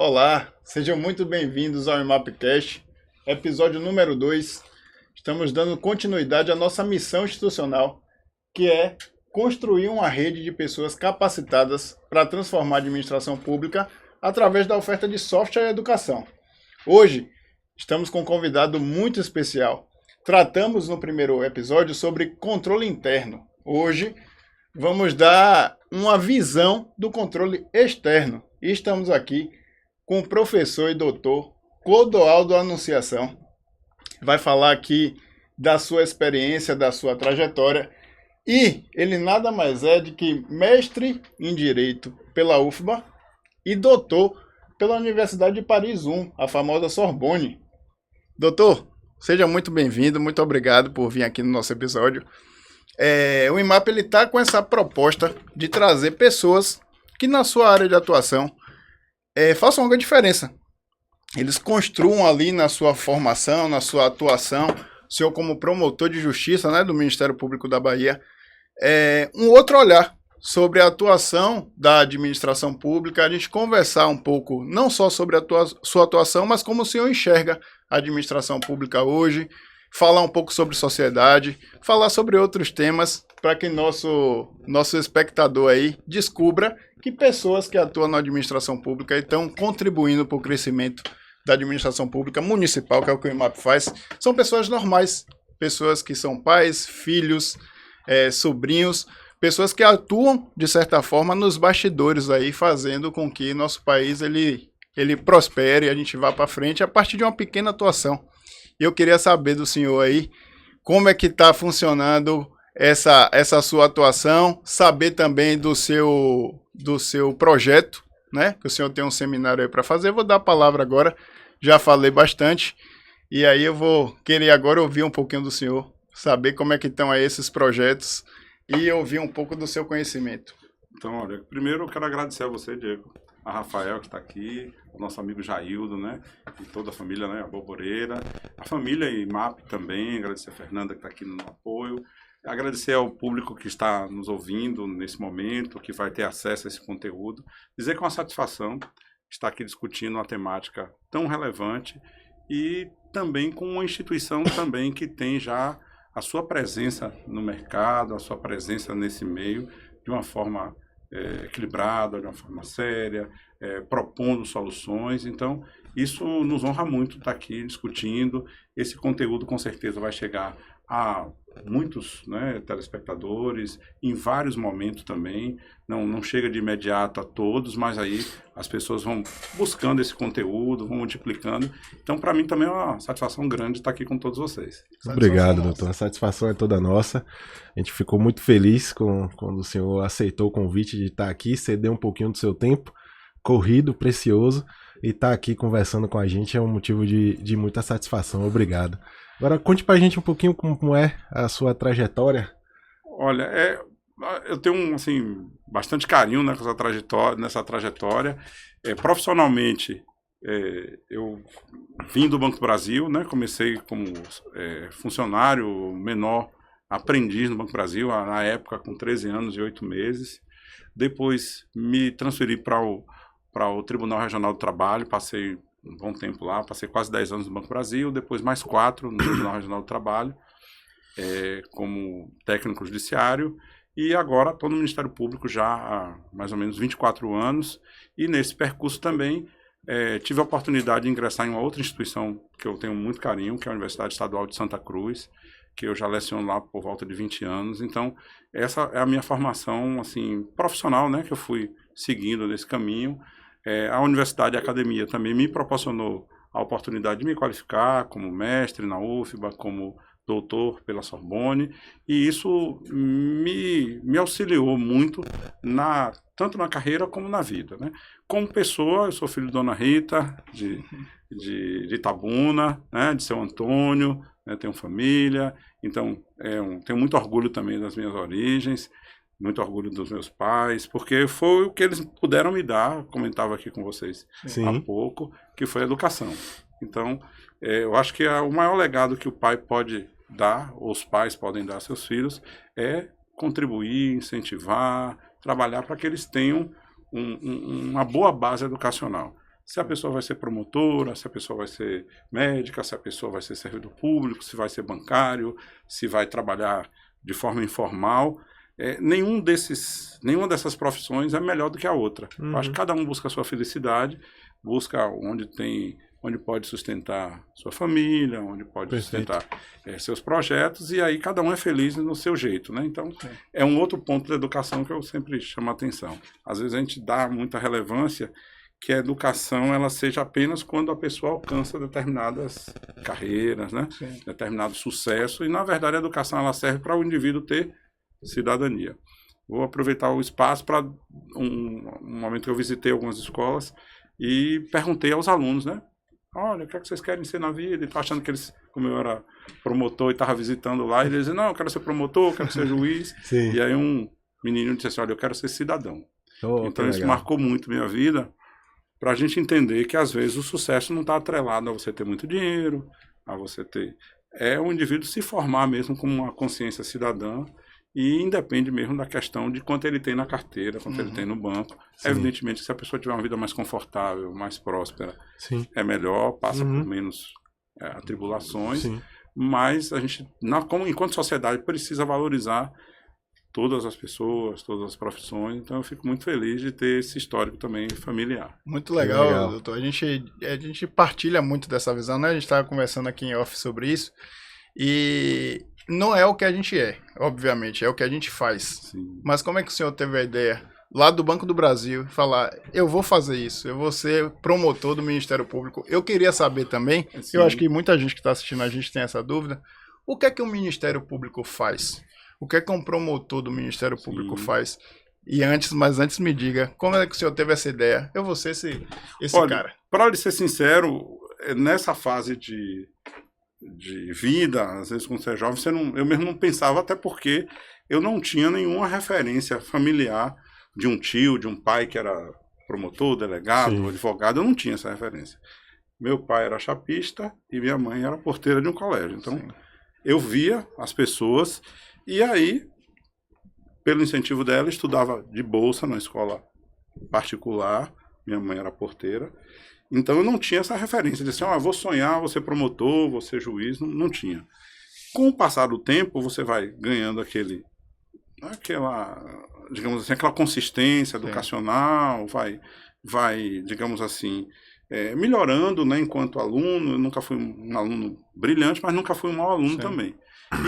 Olá, sejam muito bem-vindos ao IMAPcast, episódio número 2. Estamos dando continuidade à nossa missão institucional, que é construir uma rede de pessoas capacitadas para transformar a administração pública através da oferta de software e educação. Hoje, estamos com um convidado muito especial. Tratamos no primeiro episódio sobre controle interno. Hoje, vamos dar uma visão do controle externo. E estamos aqui com o professor e doutor Clodoaldo Anunciação. Vai falar aqui da sua experiência, da sua trajetória. E ele nada mais é de que mestre em Direito pela UFBA e doutor pela Universidade de Paris I, a famosa Sorbonne. Doutor, seja muito bem-vindo, muito obrigado por vir aqui no nosso episódio. O IMAP está com essa proposta de trazer pessoas que na sua área de atuação façam alguma diferença. Eles construam ali na sua formação, na sua atuação, o senhor como promotor de justiça, né, do Ministério Público da Bahia, um outro olhar sobre a atuação da administração pública, a gente conversar um pouco, não só sobre a sua atuação, mas como o senhor enxerga a administração pública hoje, falar um pouco sobre sociedade, falar sobre outros temas, para que nosso espectador aí descubra que pessoas que atuam na administração pública estão contribuindo para o crescimento da administração pública municipal, que é o que o IMAP faz, são pessoas normais, pessoas que são pais, filhos, sobrinhos, pessoas que atuam, de certa forma, nos bastidores aí, fazendo com que nosso país ele prospere, a gente vá para frente a partir de uma pequena atuação. E eu queria saber do senhor aí, como é que está funcionando essa sua atuação, saber também do seu projeto, né? Que o senhor tem um seminário aí para fazer. Eu vou dar a palavra agora, já falei bastante, e aí eu vou querer agora ouvir um pouquinho do senhor, saber como é que estão aí esses projetos e ouvir um pouco do seu conhecimento. Então, olha, primeiro eu quero agradecer a você, Diego, a Rafael que está aqui, o nosso amigo Jaildo, né, e toda a família, né, a Boboreira, a família IMAP também, agradecer a Fernanda que está aqui no apoio, agradecer ao público que está nos ouvindo nesse momento, que vai ter acesso a esse conteúdo, dizer que é uma satisfação estar aqui discutindo uma temática tão relevante e também com uma instituição também que tem já a sua presença no mercado, a sua presença nesse meio de uma forma equilibrada, de uma forma séria, propondo soluções. Então, isso nos honra muito estar aqui discutindo. Esse conteúdo, com certeza, vai chegar a muitos, né, telespectadores, em vários momentos também. Não chega de imediato a todos, mas aí as pessoas vão buscando esse conteúdo, vão multiplicando. Então, para mim, também é uma satisfação grande estar aqui com todos vocês. Obrigado, doutor. A satisfação é toda nossa. A gente ficou muito feliz quando o senhor aceitou o convite de estar aqui, ceder um pouquinho do seu tempo, corrido, precioso, e estar aqui conversando com a gente é um motivo de muita satisfação. Obrigado. Agora, conte pra gente um pouquinho como é a sua trajetória. Olha, eu tenho assim, bastante carinho nessa trajetória. Profissionalmente, eu vim do Banco do Brasil, né? Comecei como funcionário menor, aprendiz no Banco do Brasil, na época com 13 anos e 8 meses. Depois me transferi para o Tribunal Regional do Trabalho, passei um bom tempo lá, passei quase 10 anos no Banco do Brasil, depois mais 4 no Tribunal Regional do Trabalho, como técnico judiciário, e agora estou no Ministério Público já há mais ou menos 24 anos, e nesse percurso também tive a oportunidade de ingressar em uma outra instituição que eu tenho muito carinho, que é a Universidade Estadual de Santa Cruz, que eu já leciono lá por volta de 20 anos. Então, essa é a minha formação assim, profissional, né, que eu fui seguindo nesse caminho. A universidade e a academia também me proporcionou a oportunidade de me qualificar como mestre na UFBA, como doutor pela Sorbonne, e isso me auxiliou muito, tanto na carreira como na vida, né? Como pessoa, eu sou filho de Dona Rita, de Itabuna, né? De Seu Antônio, né? Tenho família, então tenho muito orgulho também das minhas origens, muito orgulho dos meus pais, porque foi o que eles puderam me dar, comentava aqui com vocês há pouco, que foi a educação. Então, eu acho que o maior legado que o pai pode dar, ou os pais podem dar a seus filhos, é contribuir, incentivar, trabalhar para que eles tenham uma boa base educacional. se a pessoa vai ser promotora, se a pessoa vai ser médica, se a pessoa vai ser servidor público, se vai ser bancário, se vai trabalhar de forma informal. Nenhuma dessas profissões é melhor do que a outra. Eu acho que cada um busca a sua felicidade, busca onde pode sustentar sua família, onde pode sustentar seus projetos, e aí cada um é feliz no seu jeito, né? Então, é um outro ponto da educação que eu sempre chamo a atenção. Às vezes a gente dá muita relevância que a educação ela seja apenas quando a pessoa alcança determinadas carreiras, né? Determinado sucesso, e na verdade a educação ela serve para o indivíduo ter cidadania. Vou aproveitar o espaço para um momento que eu visitei algumas escolas e perguntei aos alunos, né? Olha, o que é que vocês querem ser na vida? E tô achando que eles, como eu era promotor e estava visitando lá, e eles diziam, não, eu quero ser promotor, eu quero ser juiz. Sim. E aí um menino disse assim, olha, eu quero ser cidadão. Então isso legal. marcou muito minha vida, para a gente entender que às vezes o sucesso não está atrelado a você ter muito dinheiro, a você ter... É o indivíduo se formar mesmo com uma consciência cidadã, e independe mesmo da questão de quanto ele tem na carteira, quanto ele tem no banco. Sim. Evidentemente, se a pessoa tiver uma vida mais confortável, mais próspera, Sim. é melhor, passa por menos atribulações. Sim. Mas a gente, enquanto sociedade, precisa valorizar todas as pessoas, todas as profissões. Então, eu fico muito feliz de ter esse histórico também familiar. Muito legal, doutor. A gente partilha muito dessa visão, né? A gente estava conversando aqui em off sobre isso. E não é o que a gente é, obviamente, é o que a gente faz. Sim. Mas como é que o senhor teve a ideia, lá do Banco do Brasil, falar, eu vou fazer isso, eu vou ser promotor do Ministério Público? Eu queria saber também, eu acho que muita gente que está assistindo a gente tem essa dúvida, o que é que o Ministério Público faz? O que é que um promotor do Ministério Público faz? Mas antes me diga, como é que o senhor teve essa ideia? Eu vou ser esse Olha, cara. Para lhe ser sincero, nessa fase de vida, às vezes quando você é jovem, eu mesmo não pensava, até porque eu não tinha nenhuma referência familiar de um tio, de um pai que era promotor, delegado, advogado, eu não tinha essa referência. Meu pai era chapista e minha mãe era porteira de um colégio. Então, eu via as pessoas e aí, pelo incentivo dela, estudava de bolsa na escola particular, minha mãe era porteira. Então eu não tinha essa referência de assim, vou sonhar, vou ser promotor, vou ser juiz, não tinha. Com o passar do tempo, você vai ganhando digamos assim, aquela consistência educacional, vai, digamos assim, melhorando, né, enquanto aluno. Eu nunca fui um aluno brilhante, mas nunca fui um mau aluno também.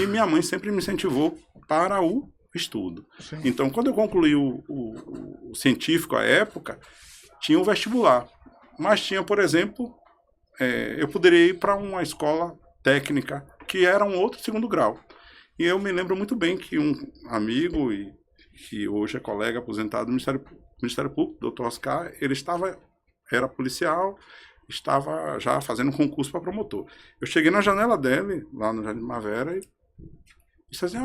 E minha mãe sempre me incentivou para o estudo. Então, quando eu concluí o científico à época, tinha o vestibular. Mas tinha, por exemplo, eu poderia ir para uma escola técnica, que era um outro segundo grau. E eu me lembro muito bem que um amigo, que hoje é colega aposentado do Ministério Público, doutor Oscar, ele era policial, estava já fazendo um concurso para promotor. Eu cheguei na janela dele, lá no Jardim Primavera, e disse assim,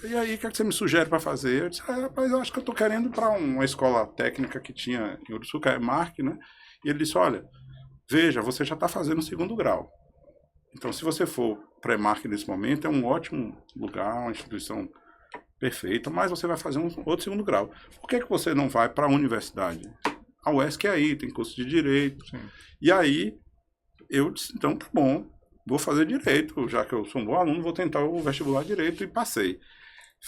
e aí, o que é que você me sugere para fazer? Eu disse, rapaz, eu acho que eu estou querendo ir para uma escola técnica que tinha em Uruçuca, Mark, né? E ele disse, olha, veja, você já está fazendo o segundo grau. Então, se você for pré-mark nesse momento, é um ótimo lugar, uma instituição perfeita, mas você vai fazer um outro segundo grau. Por que você não vai para a universidade? A UESC é aí, tem curso de Direito. E aí, eu disse, então tá bom, vou fazer Direito, já que eu sou um bom aluno, vou tentar o vestibular Direito, e passei.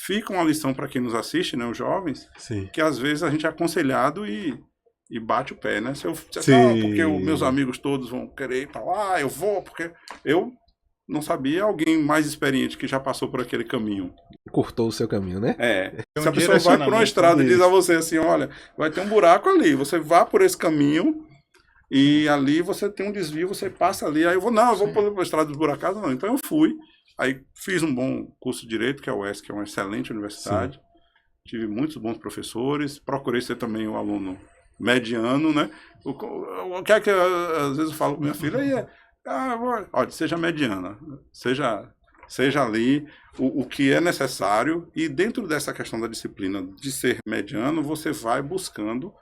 Fica uma lição para quem nos assiste, né, os jovens, que às vezes a gente é aconselhado e bate o pé, né? Se eu porque meus amigos todos vão querer ir para lá, eu vou, porque eu não sabia, alguém mais experiente que já passou por aquele caminho. Cortou o seu caminho, né? Se a pessoa vai por uma estrada e diz a você assim, olha, vai ter um buraco ali, você vá por esse caminho e ali você tem um desvio, você passa ali, aí eu vou por a estrada desburacada, não. Então eu fui, aí fiz um bom curso de Direito, que é a UESC, que é uma excelente universidade, tive muitos bons professores, procurei ser também um aluno mediano, né? O que é que às vezes eu falo com minha filha, olha, seja mediana, seja ali o que é necessário, e dentro dessa questão da disciplina de ser mediano, você vai buscando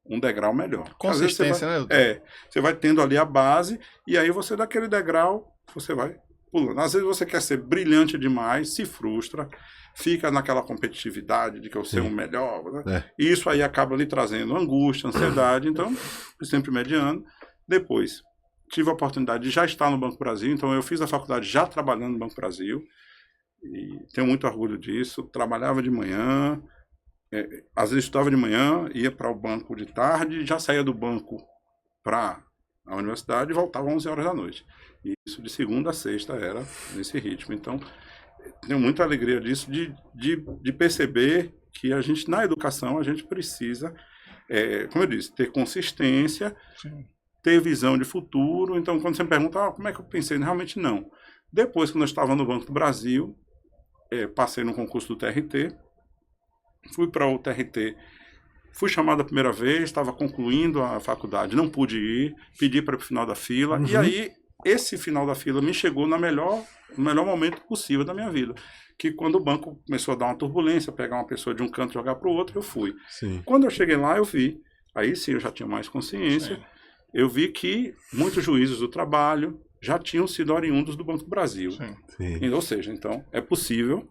um degrau melhor. Consistência, né, doutor? Você vai tendo ali a base, e aí você daquele degrau, você vai pulando. Às vezes você quer ser brilhante demais, se frustra, fica naquela competitividade de que eu ser o melhor, né? E isso aí acaba lhe trazendo angústia, ansiedade. Então, sempre mediano. Depois, tive a oportunidade de já estar no Banco do Brasil, então eu fiz a faculdade já trabalhando no Banco do Brasil, e tenho muito orgulho disso. Trabalhava de manhã, às vezes estudava de manhã, ia para o banco de tarde, já saía do banco para a universidade e voltava às 11 horas da noite. E isso de segunda a sexta era nesse ritmo. Então, tenho muita alegria disso, de perceber que a gente, na educação, a gente precisa, como eu disse, ter consistência, Sim. ter visão de futuro. Então, quando você me pergunta, como é que eu pensei? Realmente não. Depois, quando eu estava no Banco do Brasil, passei no concurso do TRT, fui para o TRT, fui chamado a primeira vez, estava concluindo a faculdade, não pude ir, pedi para ir para o final da fila, e aí esse final da fila me chegou no melhor momento possível da minha vida, que quando o banco começou a dar uma turbulência, pegar uma pessoa de um canto e jogar para o outro, eu fui. Sim. Quando eu cheguei lá, eu vi, aí sim eu já tinha mais consciência, Sim. eu vi que muitos juízes do trabalho já tinham sido oriundos do Banco do Brasil. Sim. Sim. Ou seja, então é possível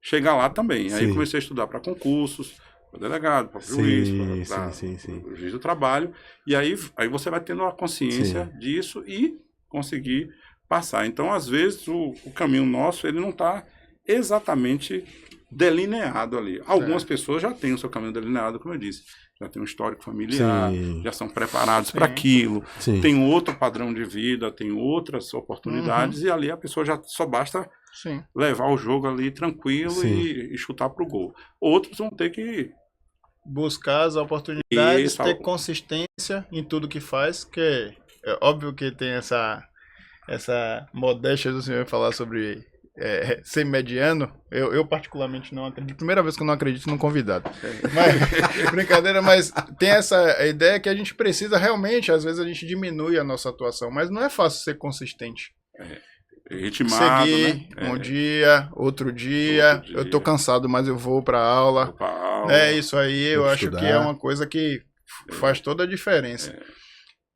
chegar lá também. Aí Sim. comecei a estudar para concursos, para delegado, para Sim, juiz, para sim. juiz do trabalho. E aí você vai tendo a consciência disso e conseguir passar. Então, às vezes, o caminho nosso ele não está exatamente delineado ali. Algumas pessoas já têm o seu caminho delineado, como eu disse. Já tem um histórico familiar, Sim. já são preparados para aquilo, Sim. tem outro padrão de vida, tem outras oportunidades, e ali a pessoa já só basta Sim. levar o jogo ali tranquilo e chutar pro gol. Outros vão ter que Buscar as oportunidades, Isso. ter consistência em tudo que faz, que é óbvio que tem essa modéstia do senhor falar sobre ser mediano. Eu particularmente não acredito. Primeira vez que eu não acredito num convidado. Mas, brincadeira, mas tem essa ideia que a gente precisa realmente, às vezes a gente diminui a nossa atuação, mas não é fácil ser consistente. ritmado, Seguir né? um dia, outro dia, eu tô cansado, mas eu vou pra aula. Pra aula. É isso aí, eu Tem que acho que estudar. é uma coisa que faz toda a diferença.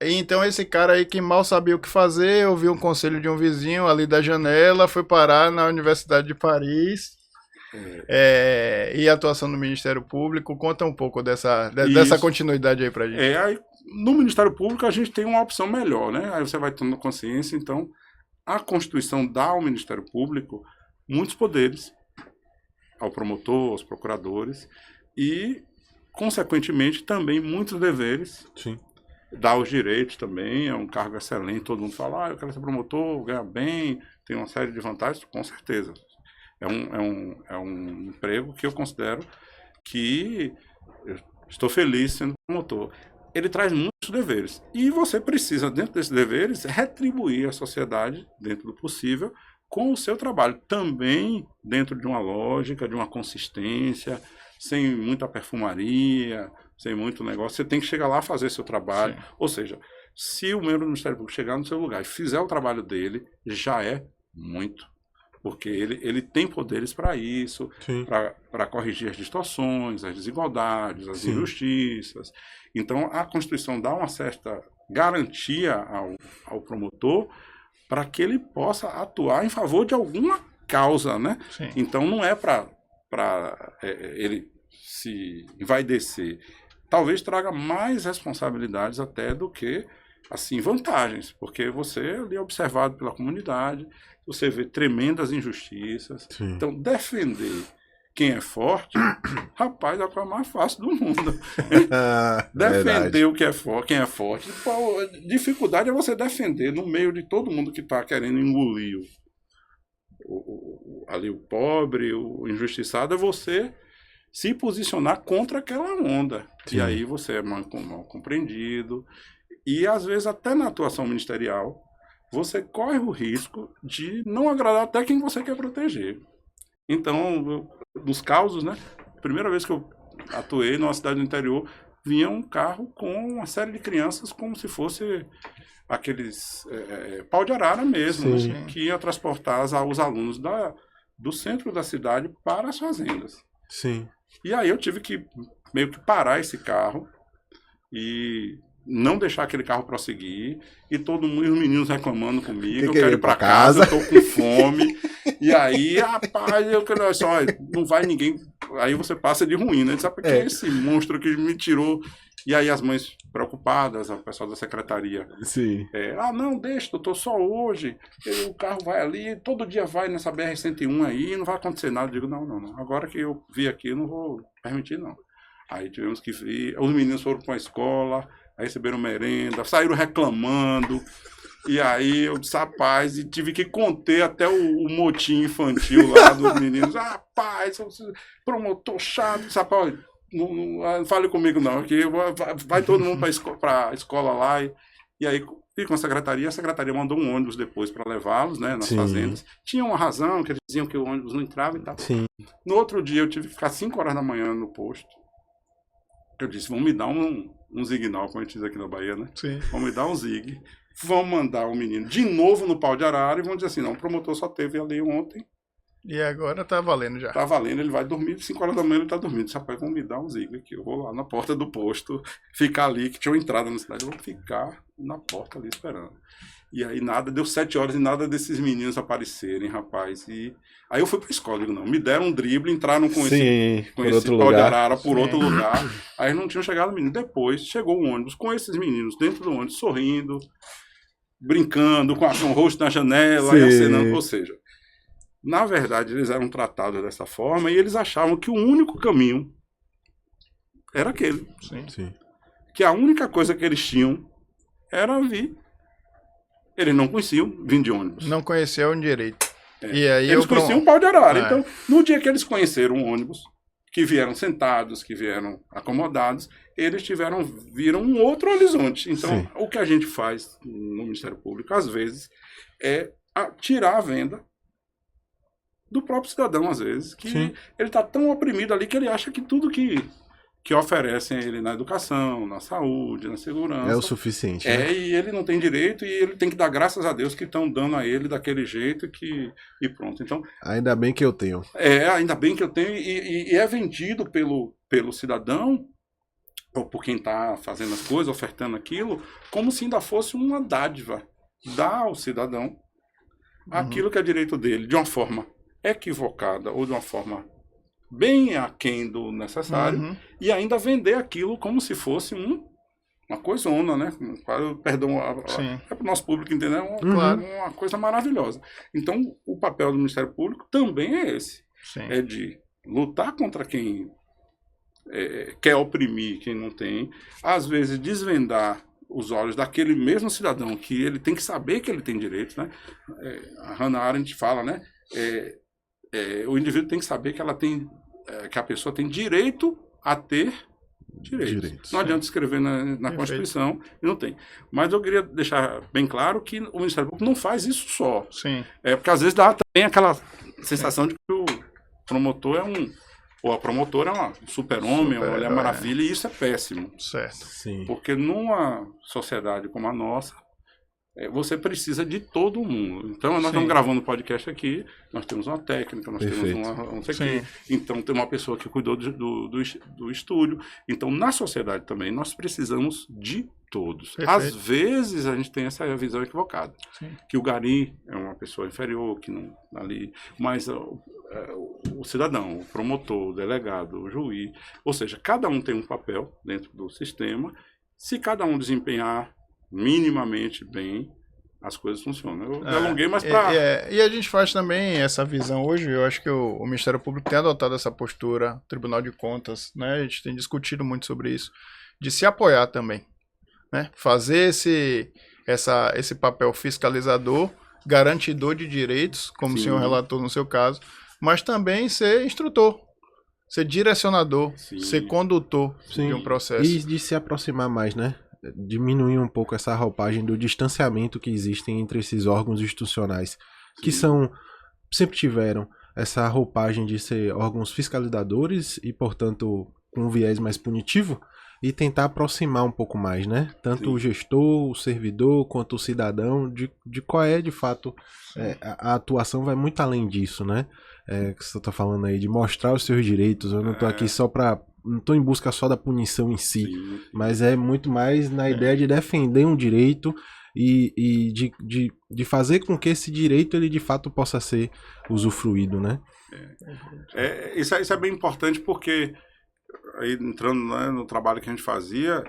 E então esse cara aí que mal sabia o que fazer, ouviu um conselho de um vizinho ali da janela, foi parar na Universidade de Paris. E a atuação no Ministério Público, conta um pouco dessa continuidade aí pra gente. Aí, no Ministério Público a gente tem uma opção melhor, né? Aí você vai tendo consciência, então a Constituição dá ao Ministério Público muitos poderes, ao promotor, aos procuradores, e, consequentemente, também muitos deveres. Sim. Dá os direitos também, é um cargo excelente, todo mundo fala, eu quero ser promotor, ganhar bem, tem uma série de vantagens, com certeza. É um emprego que eu considero que eu estou feliz sendo promotor. Ele traz muitos deveres. E você precisa, dentro desses deveres, retribuir à sociedade, dentro do possível, com o seu trabalho. Também dentro de uma lógica, de uma consistência, sem muita perfumaria, sem muito negócio. Você tem que chegar lá e fazer seu trabalho. Sim. Ou seja, se o membro do Ministério Público chegar no seu lugar e fizer o trabalho dele, já é muito. Porque ele tem poderes para isso, para corrigir as distorções, as desigualdades, as injustiças. Então, a Constituição dá uma certa garantia ao promotor para que ele possa atuar em favor de alguma causa, né? Sim. Então, não é para ele se envaidecer. Talvez traga mais responsabilidades até do que assim, vantagens, porque você ali é observado pela comunidade, você vê tremendas injustiças. Sim. Então, defender quem é forte, rapaz, é a coisa mais fácil do mundo. Defender o que é forte, quem é forte. Pô, dificuldade é você defender no meio de todo mundo que está querendo engolir ali o pobre, o injustiçado, é você se posicionar contra aquela onda. Sim. E aí você é mal compreendido. E, às vezes, até na atuação ministerial, você corre o risco de não agradar até quem você quer proteger. Então, nos causos, né? Primeira vez que eu atuei numa cidade do interior, vinha um carro com uma série de crianças como se fosse aqueles pau de arara mesmo, né, que ia transportar os alunos do centro da cidade para as fazendas. Sim. E aí eu tive que meio que parar esse carro e não deixar aquele carro prosseguir, e todo mundo, os meninos reclamando comigo, eu quero ir para casa, eu tô com fome, e aí, rapaz, eu quero só, não vai ninguém, aí você passa de ruim, né? Sabe porque esse monstro que me tirou E aí as mães preocupadas, o pessoal da secretaria, Sim. não, deixa, doutor, só hoje, o carro vai ali, todo dia vai nessa BR-101 aí, não vai acontecer nada. Eu digo, não, agora que eu vi aqui, eu não vou permitir, não. Aí tivemos que vir, os meninos foram para a escola, aí receberam merenda, saíram reclamando, e aí eu disse, rapaz, e tive que conter até o motim infantil lá dos meninos. Rapaz, promotor chato, rapaz, não fale comigo não, que vai todo mundo para a escola lá, e aí fui com a secretaria mandou um ônibus depois para levá-los, né, nas fazendas. Tinha uma razão, que eles diziam que o ônibus não entrava e tal. Sim. No outro dia eu tive que ficar 5 horas da manhã no posto. Eu disse, vão me dar um zignal, como a gente diz aqui na Bahia, né? Sim. Vão me dar um zig, vão mandar o menino de novo no pau de arara e vão dizer assim, não, o promotor só teve ali ontem. E agora tá valendo já. Tá valendo, ele vai dormir, 5 horas da manhã ele tá dormindo. Disse, rapaz, vão me dar um zig aqui, eu vou lá na porta do posto, ficar ali, que tinha uma entrada na cidade, eu vou ficar na porta ali esperando. E aí nada, deu 7 horas e nada desses meninos aparecerem, rapaz. E aí eu fui pra escola, digo, não, me deram um drible, entraram com esse pau de arara por outro lugar. Aí não tinham chegado meninos. Depois chegou um ônibus com esses meninos dentro do ônibus, sorrindo, brincando, com o rosto na janela e acenando, ou seja, na verdade eles eram tratados dessa forma e eles achavam que o único caminho era aquele. Sim. Que a única coisa que eles tinham era vir. Eles não conheciam vir de ônibus. Não conheciam direito. E aí eles conheciam o pau de arara. Então, no dia que eles conheceram o ônibus, que vieram sentados, que vieram acomodados, eles viram um outro horizonte. Então, o que a gente faz no Ministério Público, às vezes, é tirar a venda do próprio cidadão, às vezes, que ele está tão oprimido ali que ele acha que tudo que oferecem a ele na educação, na saúde, na segurança. É o suficiente. Né? E ele não tem direito e ele tem que dar graças a Deus que estão dando a ele daquele jeito e pronto. Então, ainda bem que eu tenho. Ainda bem que eu tenho e é vendido pelo cidadão, ou por quem está fazendo as coisas, ofertando aquilo, como se ainda fosse uma dádiva. Dá ao cidadão aquilo que é direito dele, de uma forma equivocada ou de uma forma bem aquém do necessário, e ainda vender aquilo como se fosse uma coisona, né? Perdão, é para o nosso público entender, uma coisa maravilhosa. Então, o papel do Ministério Público também é esse. É de lutar contra quem quer oprimir quem não tem, às vezes desvendar os olhos daquele mesmo cidadão que ele tem que saber que ele tem direitos, né? A Hannah Arendt fala, né? O indivíduo tem que saber que que a pessoa tem direito a ter direitos. Não adianta escrever na Constituição e não tem. Mas eu queria deixar bem claro que o Ministério Público não faz isso só. Porque às vezes dá também aquela sensação de que o promotor ou a promotora é uma super-homem, uma mulher maravilha, e isso é péssimo. Certo. Porque numa sociedade como a nossa, você precisa de todo mundo. Então, nós estamos gravando um podcast aqui, nós temos uma técnica, nós temos não sei o quê. Então, tem uma pessoa que cuidou do estúdio. Então, na sociedade também, nós precisamos de todos. Às vezes, a gente tem essa visão equivocada. Que o gari é uma pessoa inferior, que não ali, mas o cidadão, o promotor, o delegado, o juiz, ou seja, cada um tem um papel dentro do sistema. Se cada um desempenhar minimamente bem, as coisas funcionam. Eu me alonguei, mas e a gente faz também essa visão hoje, eu acho que o Ministério Público tem adotado essa postura, Tribunal de Contas, né? A gente tem discutido muito sobre isso, de se apoiar também, né? Fazer esse papel fiscalizador, garantidor de direitos, como o senhor relatou no seu caso, mas também ser instrutor, ser direcionador, ser condutor de um processo. E de se aproximar mais, né? Diminuir um pouco essa roupagem do distanciamento que existe entre esses órgãos institucionais, que sempre tiveram essa roupagem de ser órgãos fiscalizadores e, portanto, com um viés mais punitivo, e tentar aproximar um pouco mais, né? Tanto o gestor, o servidor, quanto o cidadão, de qual é, de fato, a atuação vai muito além disso, né? Que você está falando aí, de mostrar os seus direitos. Eu não estou aqui só para... Não estou em busca só da punição em si, mas é muito mais na ideia de defender um direito e de fazer com que esse direito ele de fato possa ser usufruído, né? Isso é bem importante porque aí entrando, né, no trabalho que a gente fazia,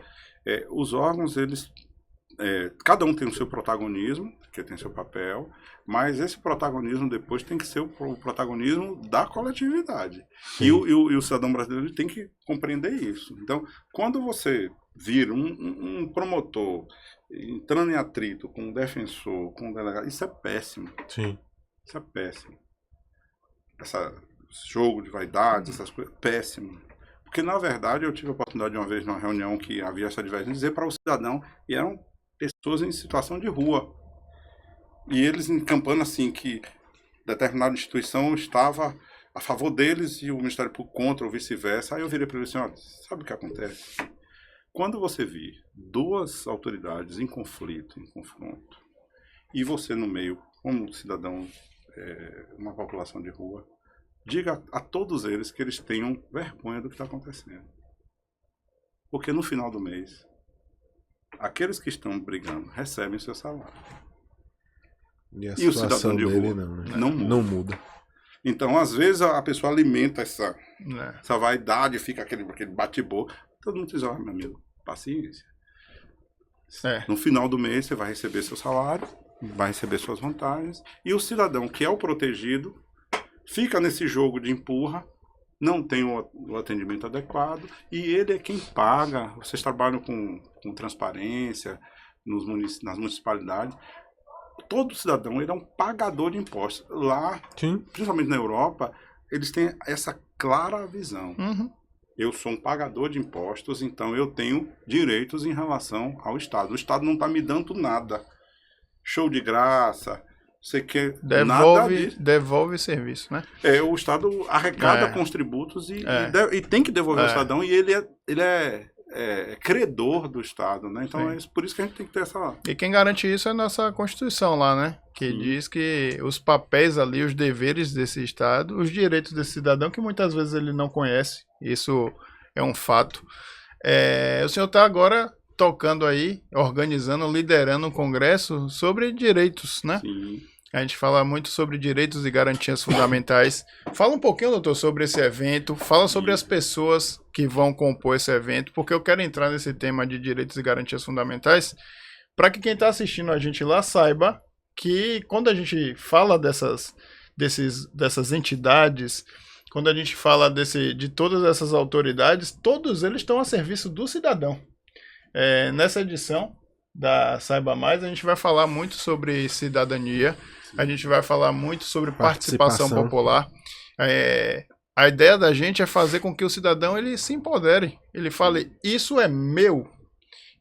os órgãos, eles cada um tem o seu protagonismo, que tem seu papel, mas esse protagonismo depois tem que ser o protagonismo da coletividade. E o cidadão brasileiro tem que compreender isso. Então, quando você vira um promotor entrando em atrito com um defensor, com um delegado, isso é péssimo. Sim. Isso é péssimo. Esse jogo de vaidade, essas coisas, péssimo. Porque, na verdade, eu tive a oportunidade de uma vez, numa reunião que havia essa divergência, dizer para o cidadão, e eram pessoas em situação de rua. E eles encampando assim que determinada instituição estava a favor deles e o Ministério Público contra, ou vice-versa. Aí eu virei para ele assim, olha, sabe o que acontece? Quando você vir duas autoridades em conflito, em confronto, e você no meio, como cidadão, uma população de rua, diga a todos eles que eles tenham vergonha do que está acontecendo. Porque no final do mês, aqueles que estão brigando recebem o seu salário. E o cidadão de rua não muda. Então, às vezes, a pessoa alimenta essa vaidade, fica aquele bate-boca. Todo mundo diz, meu amigo, paciência. No final do mês, você vai receber seu salário, vai receber suas vantagens. E o cidadão, que é o protegido, fica nesse jogo de empurra, não tem o atendimento adequado, e ele é quem paga. Vocês trabalham com transparência nas municipalidades. Todo cidadão ele é um pagador de impostos. Lá, principalmente na Europa, eles têm essa clara visão. Eu sou um pagador de impostos, então eu tenho direitos em relação ao Estado. O Estado não está me dando nada. Show de graça. Você quer devolve serviço, né? O Estado arrecada com os tributos e tem que devolver ao cidadão, e ele é credor do Estado, né? Então por isso que a gente tem que ter essa... E quem garante isso é a nossa Constituição lá, né? Que diz que os papéis ali, os deveres desse Estado, os direitos desse cidadão, que muitas vezes ele não conhece. Isso é um fato. O senhor está agora tocando aí, organizando, liderando um congresso sobre direitos, né? Sim. A gente fala muito sobre direitos e garantias fundamentais. Fala um pouquinho, doutor, sobre esse evento. Fala sobre as pessoas que vão compor esse evento, porque eu quero entrar nesse tema de direitos e garantias fundamentais para que quem está assistindo a gente lá saiba que quando a gente fala dessas entidades, quando a gente fala de todas essas autoridades, todos eles estão a serviço do cidadão. Nessa edição da Saiba Mais, a gente vai falar muito sobre cidadania, a gente vai falar muito sobre participação popular. A ideia da gente é fazer com que o cidadão ele se empodere, ele fale, isso é meu.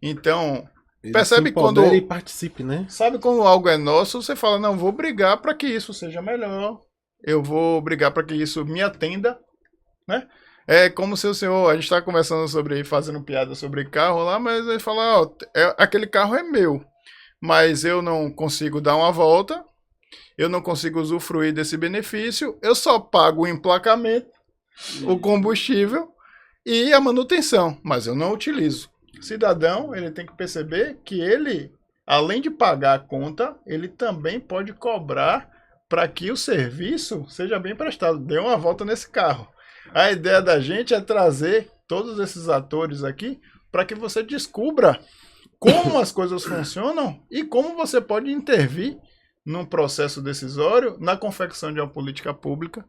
Então, ele percebe quando ele participe, né? Sabe quando algo é nosso, você fala, não, vou brigar para que isso seja melhor, eu vou brigar para que isso me atenda, né? É como se o senhor, a gente está conversando fazendo piada sobre carro lá, mas ele fala, aquele carro é meu, mas eu não consigo dar uma volta, eu não consigo usufruir desse benefício, eu só pago o emplacamento, o combustível e a manutenção, mas eu não utilizo. O cidadão, ele tem que perceber que ele, além de pagar a conta, ele também pode cobrar para que o serviço seja bem prestado. Dê uma volta nesse carro. A ideia da gente é trazer todos esses atores aqui para que você descubra como as coisas funcionam e como você pode intervir num processo decisório, na confecção de uma política pública.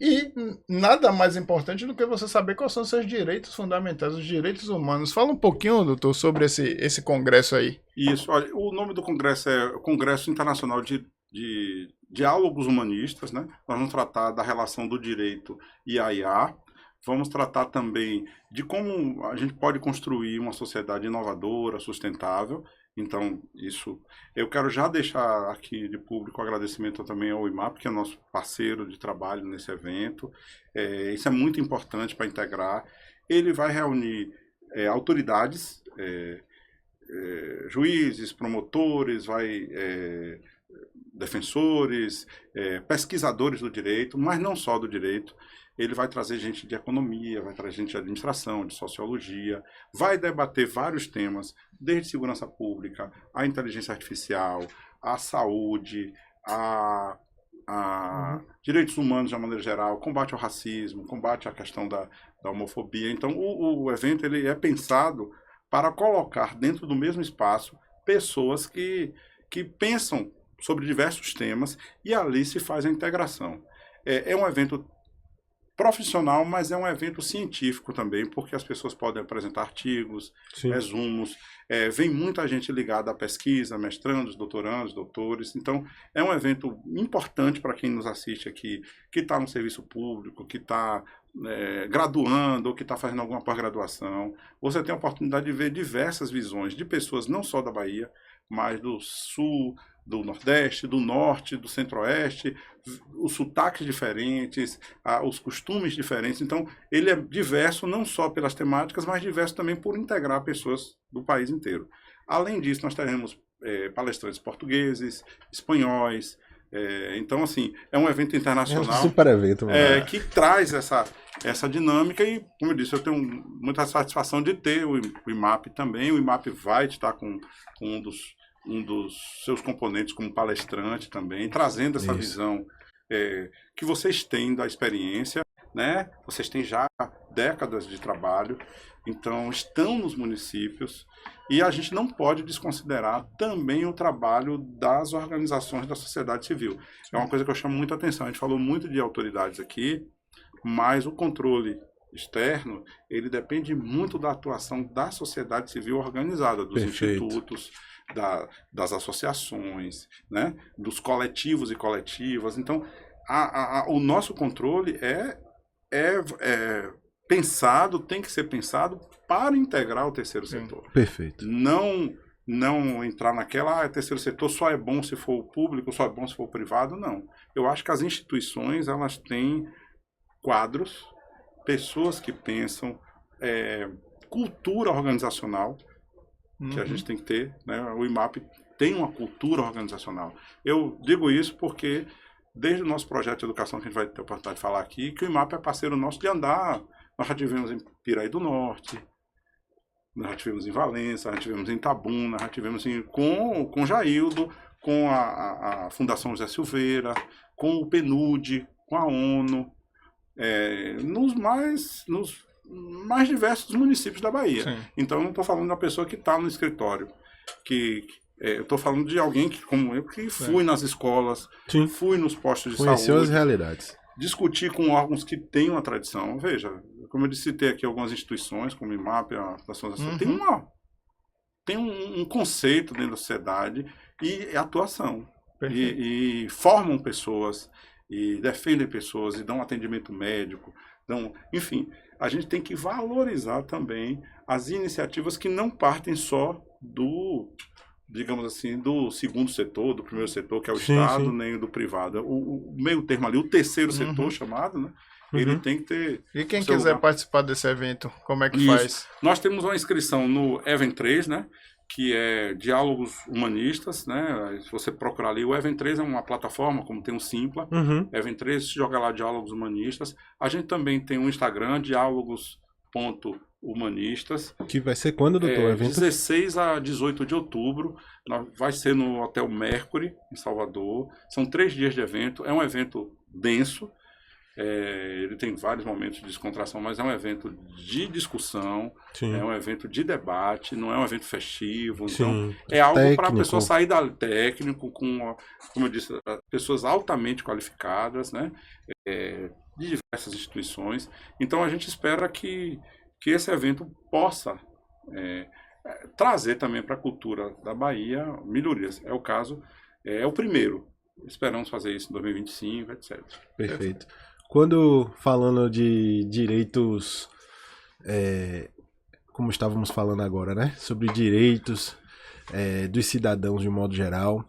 E nada mais importante do que você saber quais são os seus direitos fundamentais, os direitos humanos. Fala um pouquinho, doutor, sobre esse congresso aí. Isso, olha, o nome do congresso é Congresso Internacional de Diálogos Humanistas, né? Nós vamos tratar da relação do direito e a IA. Vamos tratar também de como a gente pode construir uma sociedade inovadora, sustentável. Então, isso... Eu quero já deixar aqui de público o agradecimento também ao IMAP, que é nosso parceiro de trabalho nesse evento. Isso é muito importante para integrar. Ele vai reunir autoridades, juízes, promotores, defensores, pesquisadores do direito, mas não só do direito. Ele vai trazer gente de economia, vai trazer gente de administração, de sociologia, vai debater vários temas, desde segurança pública, a inteligência artificial, a saúde, a direitos humanos de uma maneira geral, combate ao racismo, combate à questão da homofobia. Então, o evento ele é pensado para colocar dentro do mesmo espaço pessoas que pensam sobre diversos temas e ali se faz a integração. É um evento profissional, mas é um evento científico também, porque as pessoas podem apresentar artigos, resumos, vem muita gente ligada à pesquisa, mestrandos, doutorandos, doutores, então é um evento importante para quem nos assiste aqui, que está no serviço público, que está graduando ou que está fazendo alguma pós-graduação. Você tem a oportunidade de ver diversas visões de pessoas não só da Bahia, mas do Sul, do Nordeste, do Norte, do Centro-Oeste, os sotaques diferentes, os costumes diferentes. Então, ele é diverso não só pelas temáticas, mas diverso também por integrar pessoas do país inteiro. Além disso, nós teremos palestrantes portugueses, espanhóis. Então, assim, é um evento internacional. É um super evento, que traz essa dinâmica e, como eu disse, eu tenho muita satisfação de ter o IMAP também. O IMAP vai estar com um dos seus componentes como palestrante também, trazendo essa visão que vocês têm da experiência, né? Vocês têm já décadas de trabalho, então estão nos municípios e a gente não pode desconsiderar também o trabalho das organizações da sociedade civil. É uma coisa que eu chamo muita atenção. A gente falou muito de autoridades aqui, mas o controle externo, ele depende muito da atuação da sociedade civil organizada, dos institutos, das associações, né? Dos coletivos e coletivas. Então, o nosso controle pensado, tem que ser pensado para integrar o terceiro setor. Perfeito. Não entrar naquela, terceiro setor só é bom se for o público, só é bom se for o privado, não. Eu acho que as instituições, elas têm quadros, pessoas que pensam, cultura organizacional, que a gente tem que ter, né? O IMAP tem uma cultura organizacional. Eu digo isso porque, desde o nosso projeto de educação, que a gente vai ter a oportunidade de falar aqui, que o IMAP é parceiro nosso de andar. Nós já tivemos em Piraí do Norte, nós já tivemos em Valença, já tivemos em Itabuna, já tivemos com Jaildo, com a Fundação José Silveira, com o PNUD, com a ONU, nos mais diversos municípios da Bahia. Sim. Então, eu não estou falando da pessoa que está no escritório, eu estou falando de alguém como eu, que fui nas escolas, fui nos postos de saúde. Conheceu as realidades. Discutir com órgãos que têm uma tradição. Veja, como eu citei aqui algumas instituições, como o IMAP, a Fundação da Sociedade, tem um conceito dentro da sociedade e atuação. E formam pessoas, e defendem pessoas, e dão atendimento médico. Enfim, a gente tem que valorizar também as iniciativas que não partem só digamos assim, do segundo setor, do primeiro setor, que é o Estado, nem do privado. O meio termo ali, o terceiro setor chamado, né? Ele tem que ter... E quem quiser participar desse evento, como é que faz? Nós temos uma inscrição no Event 3, né? Que é Diálogos Humanistas, né? Se você procurar ali, o Event 3 é uma plataforma, como tem o Simpla. Event 3, se joga lá Diálogos Humanistas. A gente também tem um Instagram, diálogos.humanistas. Que vai ser quando, doutor? O evento? 16 a 18 de outubro. Vai ser no Hotel Mercury, em Salvador. São 3 dias de evento. É um evento denso. Ele tem vários momentos de descontração, mas é um evento de discussão, é um evento de debate, não é um evento festivo. Então, é algo para a pessoa sair técnico, como eu disse, pessoas altamente qualificadas, né? De diversas instituições. Então, a gente espera que esse evento possa trazer também para a cultura da Bahia melhorias. É o caso, é o primeiro. Esperamos fazer isso em 2025, etc. Perfeito. Quando falando de direitos, como estávamos falando agora, né? Sobre direitos dos cidadãos de um modo geral,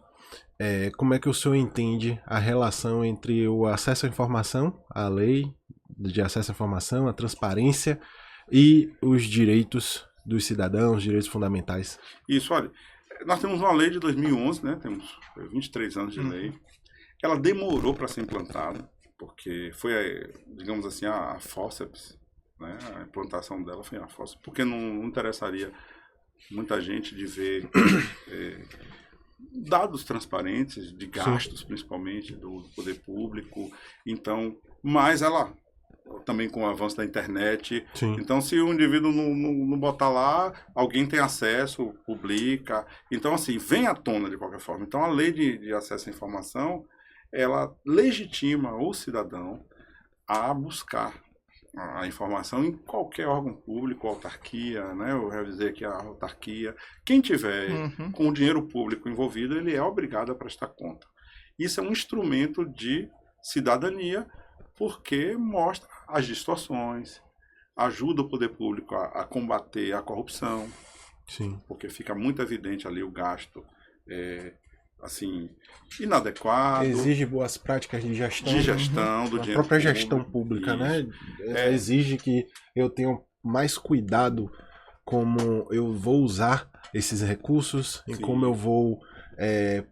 como é que o senhor entende a relação entre o acesso à informação, a lei de acesso à informação, a transparência e os direitos dos cidadãos, direitos fundamentais? Isso, olha, nós temos uma lei de 2011, né? Temos 23 anos de lei. Ela demorou para ser implantada, porque foi, digamos assim, a fórceps, né? A implantação dela foi a fórceps, porque não interessaria muita gente de ver dados transparentes, de gastos principalmente, do poder público. Então, mas ela também com o avanço da internet. Sim. Então, se o indivíduo não botar lá, alguém tem acesso, publica. Então, assim, vem à tona de qualquer forma. Então, a lei de acesso à informação, ela legitima o cidadão a buscar a informação em qualquer órgão público, autarquia, né? Eu revisei aqui a autarquia. Quem tiver com o dinheiro público envolvido, ele é obrigado a prestar conta. Isso é um instrumento de cidadania, porque mostra as distorções, ajuda o poder público a combater a corrupção, Sim. porque fica muito evidente ali o gasto assim, inadequado. Exige boas práticas de gestão. Do a dinheiro própria público, gestão pública, né? Exige que eu tenha mais cuidado como eu vou usar esses recursos, em como eu vou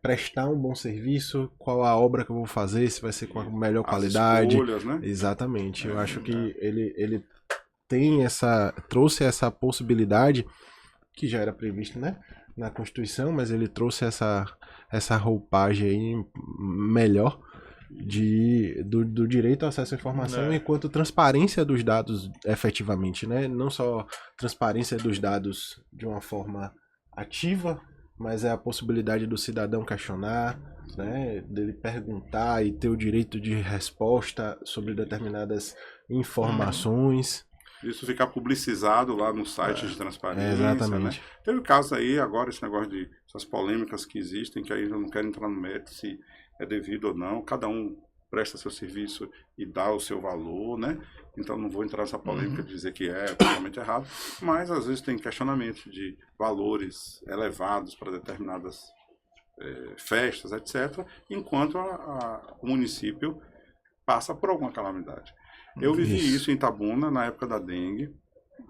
prestar um bom serviço, qual a obra que eu vou fazer, se vai ser com a melhor qualidade. Escolhas, né? Exatamente. Eu acho que ele trouxe essa possibilidade que já era prevista, né, na Constituição, mas ele trouxe essa roupagem aí melhor do direito ao acesso à informação enquanto transparência dos dados efetivamente, né? Não só transparência dos dados de uma forma ativa, mas é a possibilidade do cidadão questionar, né? Dele perguntar e ter o direito de resposta sobre determinadas informações. Isso ficar publicizado lá no site de transparência. Exatamente. Né? Teve casos aí, agora, esse negócio de essas polêmicas que existem, que aí eu não quero entrar no mérito se é devido ou não. Cada um presta seu serviço e dá o seu valor, né? Então não vou entrar nessa polêmica de dizer que é totalmente errado, mas às vezes tem questionamentos de valores elevados para determinadas festas, etc., enquanto o município passa por alguma calamidade. Eu vivi isso em Itabuna, na época da dengue,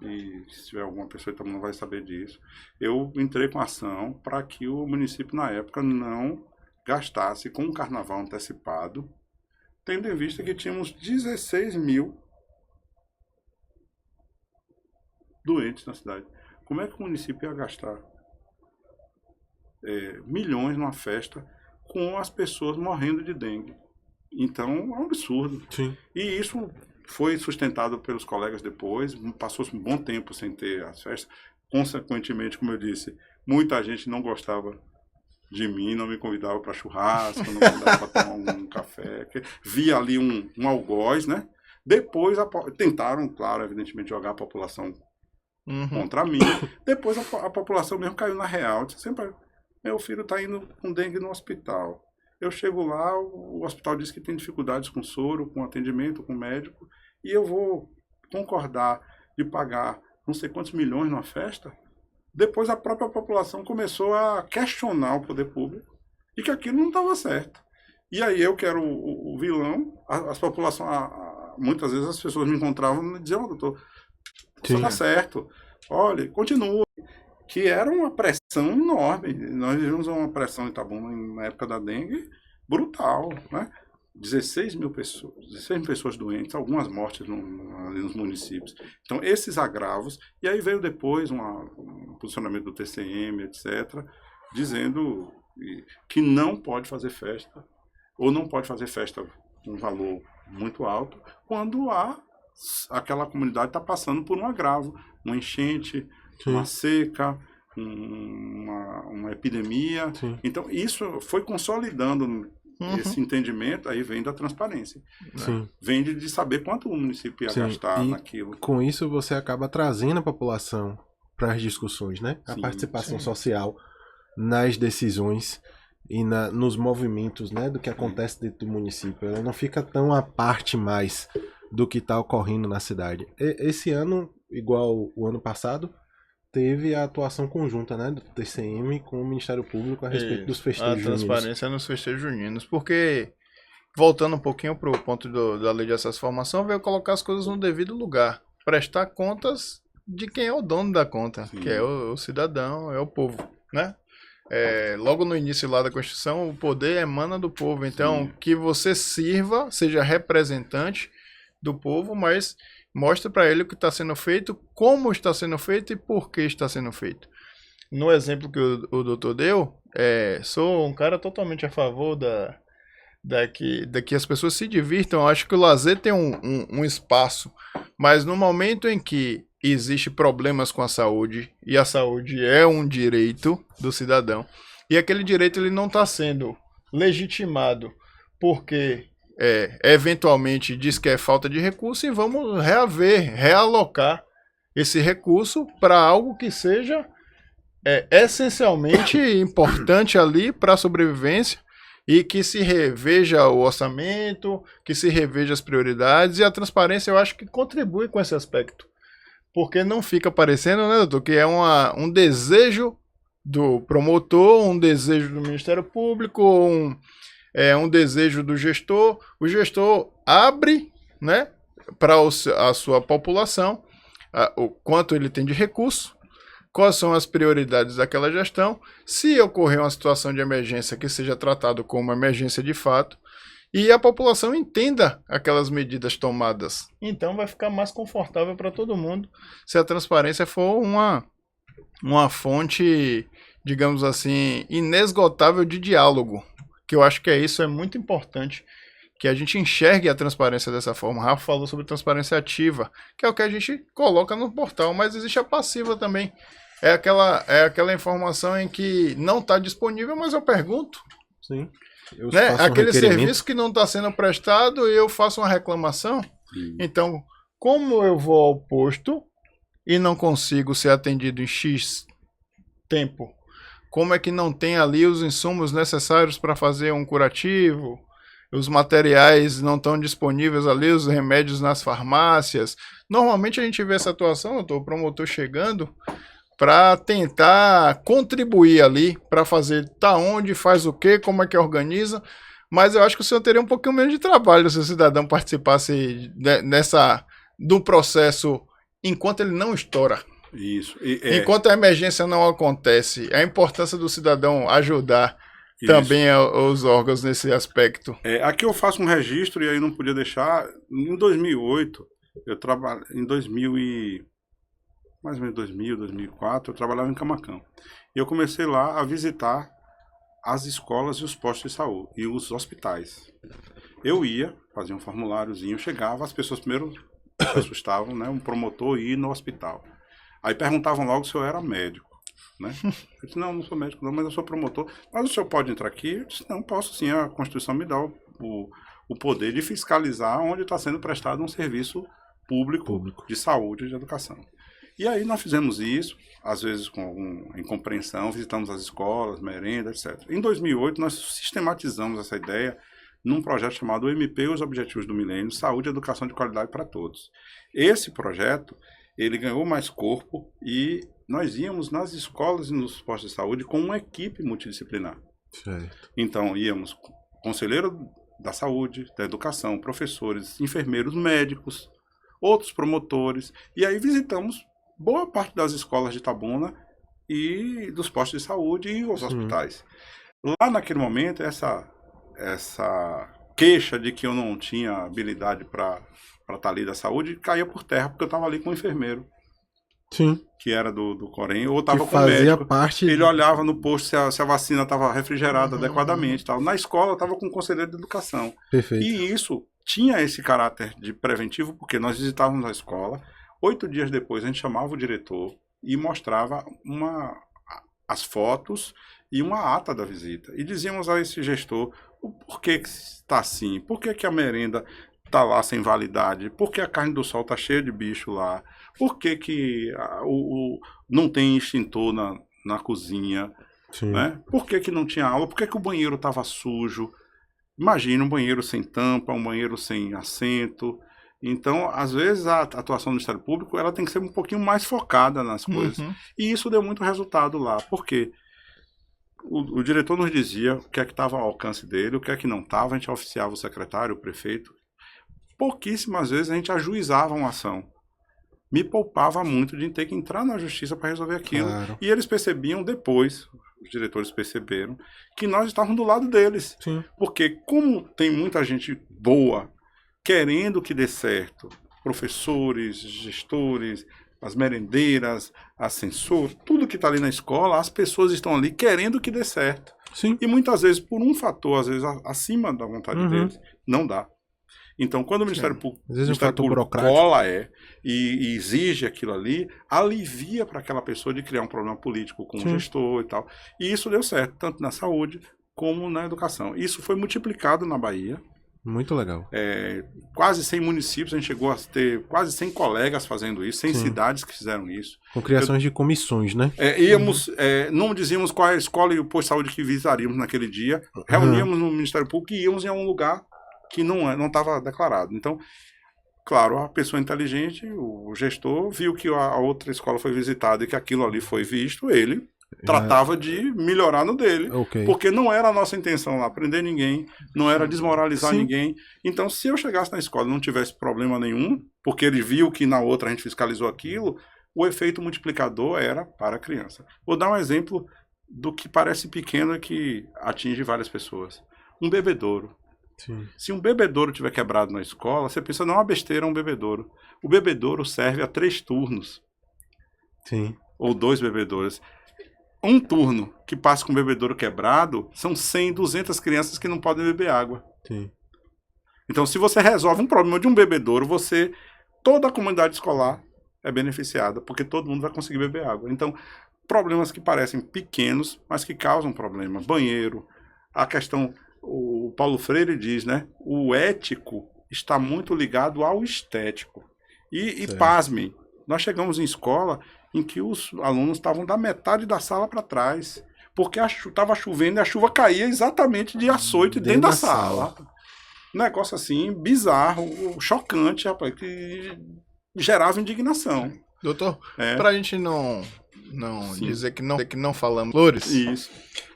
e se tiver alguma pessoa em Itabuna vai saber disso. Eu entrei com ação para que o município, na época, não gastasse com o carnaval antecipado, tendo em vista que tínhamos 16 mil doentes na cidade. Como é que o município ia gastar milhões numa festa com as pessoas morrendo de dengue? Então, é um absurdo. Sim. E isso foi sustentado pelos colegas depois, passou-se um bom tempo sem ter as festas. Consequentemente, como eu disse, muita gente não gostava de mim, não me convidava para churrasco, não me convidava para tomar um café. Via ali um algoz, né? Depois tentaram, claro, evidentemente, jogar a população contra mim. Depois a população mesmo caiu na real. Disse sempre, meu filho está indo com dengue no hospital. Eu chego lá, o hospital diz que tem dificuldades com soro, com atendimento, com médico, e eu vou concordar de pagar não sei quantos milhões numa festa? Depois a própria população começou a questionar o poder público e que aquilo não estava certo. E aí eu que era o vilão, as populações, muitas vezes as pessoas me encontravam e diziam, doutor, isso está certo, olha, continua. Que era uma pressão enorme. Nós vivemos uma pressão em Itabuna na época da dengue brutal, né? 16 mil pessoas doentes, algumas mortes ali nos municípios. Então, esses agravos, e aí veio depois um posicionamento do TCM, etc., dizendo que não pode fazer festa, ou não pode fazer festa com um valor muito alto, quando aquela comunidade está passando por um agravo, uma enchente, uma seca, uma epidemia. Sim. Então, isso foi consolidando esse entendimento, aí vem da transparência. Né? Vem de saber quanto o município ia gastar naquilo. Com isso, você acaba trazendo a população para as discussões, né? A participação social nas decisões e nos movimentos, né, do que acontece dentro do município. Ela não fica tão à parte mais do que está ocorrendo na cidade. Esse ano, igual o ano passado, teve a atuação conjunta, né, do TCM com o Ministério Público a respeito dos festejos juninos. A transparência nos festejos juninos, porque, voltando um pouquinho para o ponto da lei de acesso à informação, veio colocar as coisas no devido lugar, prestar contas de quem é o dono da conta, que é o cidadão, é o povo, né? Logo no início lá da Constituição, o poder emana do povo, então que você sirva, seja representante do povo, mas mostra para ele o que está sendo feito, como está sendo feito e por que está sendo feito. No exemplo que o doutor deu, sou um cara totalmente a favor daqui as pessoas se divirtam. Eu acho que o lazer tem um espaço, mas no momento em que existe problemas com a saúde, e a saúde é um direito do cidadão, e aquele direito ele não está sendo legitimado porque eventualmente diz que é falta de recurso, e vamos realocar esse recurso para algo que seja essencialmente importante ali para a sobrevivência, e que se reveja o orçamento, que se reveja as prioridades, e a transparência eu acho que contribui com esse aspecto. Porque não fica parecendo, né, doutor, que é um desejo do promotor, um desejo do Ministério Público, um desejo do gestor. O gestor abre, né, para a sua população o quanto ele tem de recurso, quais são as prioridades daquela gestão, se ocorrer uma situação de emergência que seja tratado como uma emergência de fato, e a população entenda aquelas medidas tomadas. Então vai ficar mais confortável para todo mundo se a transparência for uma fonte, digamos assim, inesgotável de diálogo, que eu acho que é muito importante, que a gente enxergue a transparência dessa forma. O Rafa falou sobre transparência ativa, que é o que a gente coloca no portal, mas existe a passiva também. É aquela informação em que não está disponível, mas eu pergunto. Sim. Né? Aquele serviço que não está sendo prestado e eu faço uma reclamação. Então, como eu vou ao posto e não consigo ser atendido em X tempo? Como é que não tem ali os insumos necessários para fazer um curativo? Os materiais não estão disponíveis ali, os remédios nas farmácias. Normalmente a gente vê essa atuação, o promotor chegando para tentar contribuir ali, para fazer onde, faz o quê, como é que organiza, mas eu acho que o senhor teria um pouquinho menos de trabalho se o cidadão participasse do processo enquanto ele não estoura. Isso. Enquanto a emergência não acontece, a importância do cidadão ajudar também os órgãos nesse aspecto. Aqui eu faço um registro, e aí não podia deixar, em 2008, eu trabalho, mais ou menos 2000, 2004, eu trabalhava em Camaquã. E eu comecei lá a visitar as escolas e os postos de saúde, e os hospitais. Eu ia, fazia um formuláriozinho, chegava, as pessoas primeiro se assustavam, né? Um promotor ir no hospital. Aí perguntavam logo se eu era médico, né? Eu disse, não sou médico não, mas eu sou promotor. Mas o senhor pode entrar aqui? Eu disse, não, posso sim, a Constituição me dá o poder de fiscalizar onde está sendo prestado um serviço público de saúde e de educação. E aí nós fizemos isso, às vezes com alguma incompreensão, visitamos as escolas, merenda, etc. Em 2008, nós sistematizamos essa ideia num projeto chamado MP, os Objetivos do Milênio, Saúde e Educação de Qualidade para Todos. Esse projeto, ele ganhou mais corpo e nós íamos nas escolas e nos postos de saúde com uma equipe multidisciplinar. Certo. Então, íamos conselheiro da saúde, da educação, professores, enfermeiros, médicos, outros promotores, e aí visitamos boa parte das escolas de Itabuna e dos postos de saúde e os hospitais. Lá naquele momento, essa queixa de que eu não tinha habilidade para estar ali da saúde caía por terra, porque eu estava ali com um enfermeiro. Sim. Que era do Corém, ou estava com o fazia médico. Parte ele olhava no posto se a vacina estava refrigerada adequadamente. Tal. Na escola, estava com o conselheiro de educação. Perfeito. E isso tinha esse caráter de preventivo, porque nós visitávamos a escola, 8 dias depois a gente chamava o diretor e mostrava as fotos e uma ata da visita. E dizíamos a esse gestor o porquê que está assim, por que a merenda está lá sem validade, por que a carne do sol está cheia de bicho lá, por que não tem extintor na cozinha, né? Por que não tinha aula, por que o banheiro estava sujo. Imagina um banheiro sem tampa, um banheiro sem assento. Então, às vezes, a atuação do Ministério Público ela tem que ser um pouquinho mais focada nas coisas. E isso deu muito resultado lá, porque o diretor nos dizia o que é que estava ao alcance dele, o que é que não estava, a gente oficiava o secretário, o prefeito. Pouquíssimas vezes a gente ajuizava uma ação. Me poupava muito de ter que entrar na justiça para resolver aquilo. Claro. E eles percebiam depois, os diretores perceberam, que nós estávamos do lado deles. Sim. Porque como tem muita gente boa, querendo que dê certo, professores, gestores, as merendeiras, ascensor, tudo que está ali na escola, as pessoas estão ali querendo que dê certo. Sim. E muitas vezes, por um fator, às vezes acima da vontade deles, não dá. Então, quando o Ministério Público, Às vezes um fator burocrático. cola e exige aquilo ali, alivia para aquela pessoa de criar um problema político com o gestor e tal. E isso deu certo, tanto na saúde como na educação. Isso foi multiplicado na Bahia. Muito legal. Quase 100 municípios, a gente chegou a ter quase 100 colegas fazendo isso, 100 cidades que fizeram isso. Com criações de comissões, né? Não dizíamos qual é a escola e o posto de saúde que visitaríamos naquele dia, reuníamos no Ministério Público e íamos em algum lugar que não estava declarado. Então, claro, a pessoa inteligente, o gestor, viu que a outra escola foi visitada e que aquilo ali foi visto, ele tratava de melhorar no dele, porque não era a nossa intenção lá prender ninguém, não era desmoralizar ninguém. Então, se eu chegasse na escola e não tivesse problema nenhum, porque ele viu que na outra a gente fiscalizou aquilo, o efeito multiplicador era para a criança. Vou dar um exemplo do que parece pequeno e que atinge várias pessoas. Um bebedouro. Sim. Se um bebedouro tiver quebrado na escola, você pensa, não é uma besteira, é um bebedouro. O bebedouro serve a 3 turnos. Sim. Ou 2 bebedouros. Um turno que passa com um bebedouro quebrado, são 100, 200 crianças que não podem beber água. Sim. Então, se você resolve um problema de um bebedouro, toda a comunidade escolar é beneficiada, porque todo mundo vai conseguir beber água. Então, problemas que parecem pequenos, mas que causam problema. Banheiro, a questão, o Paulo Freire diz, né? O ético está muito ligado ao estético. E pasmem, nós chegamos em escola em que os alunos estavam da metade da sala para trás, porque estava chovendo e a chuva caía exatamente de açoite dentro da sala. Negócio assim, bizarro, chocante, rapaz, que gerava indignação. Doutor, para a gente não dizer que não falamos flores, isso.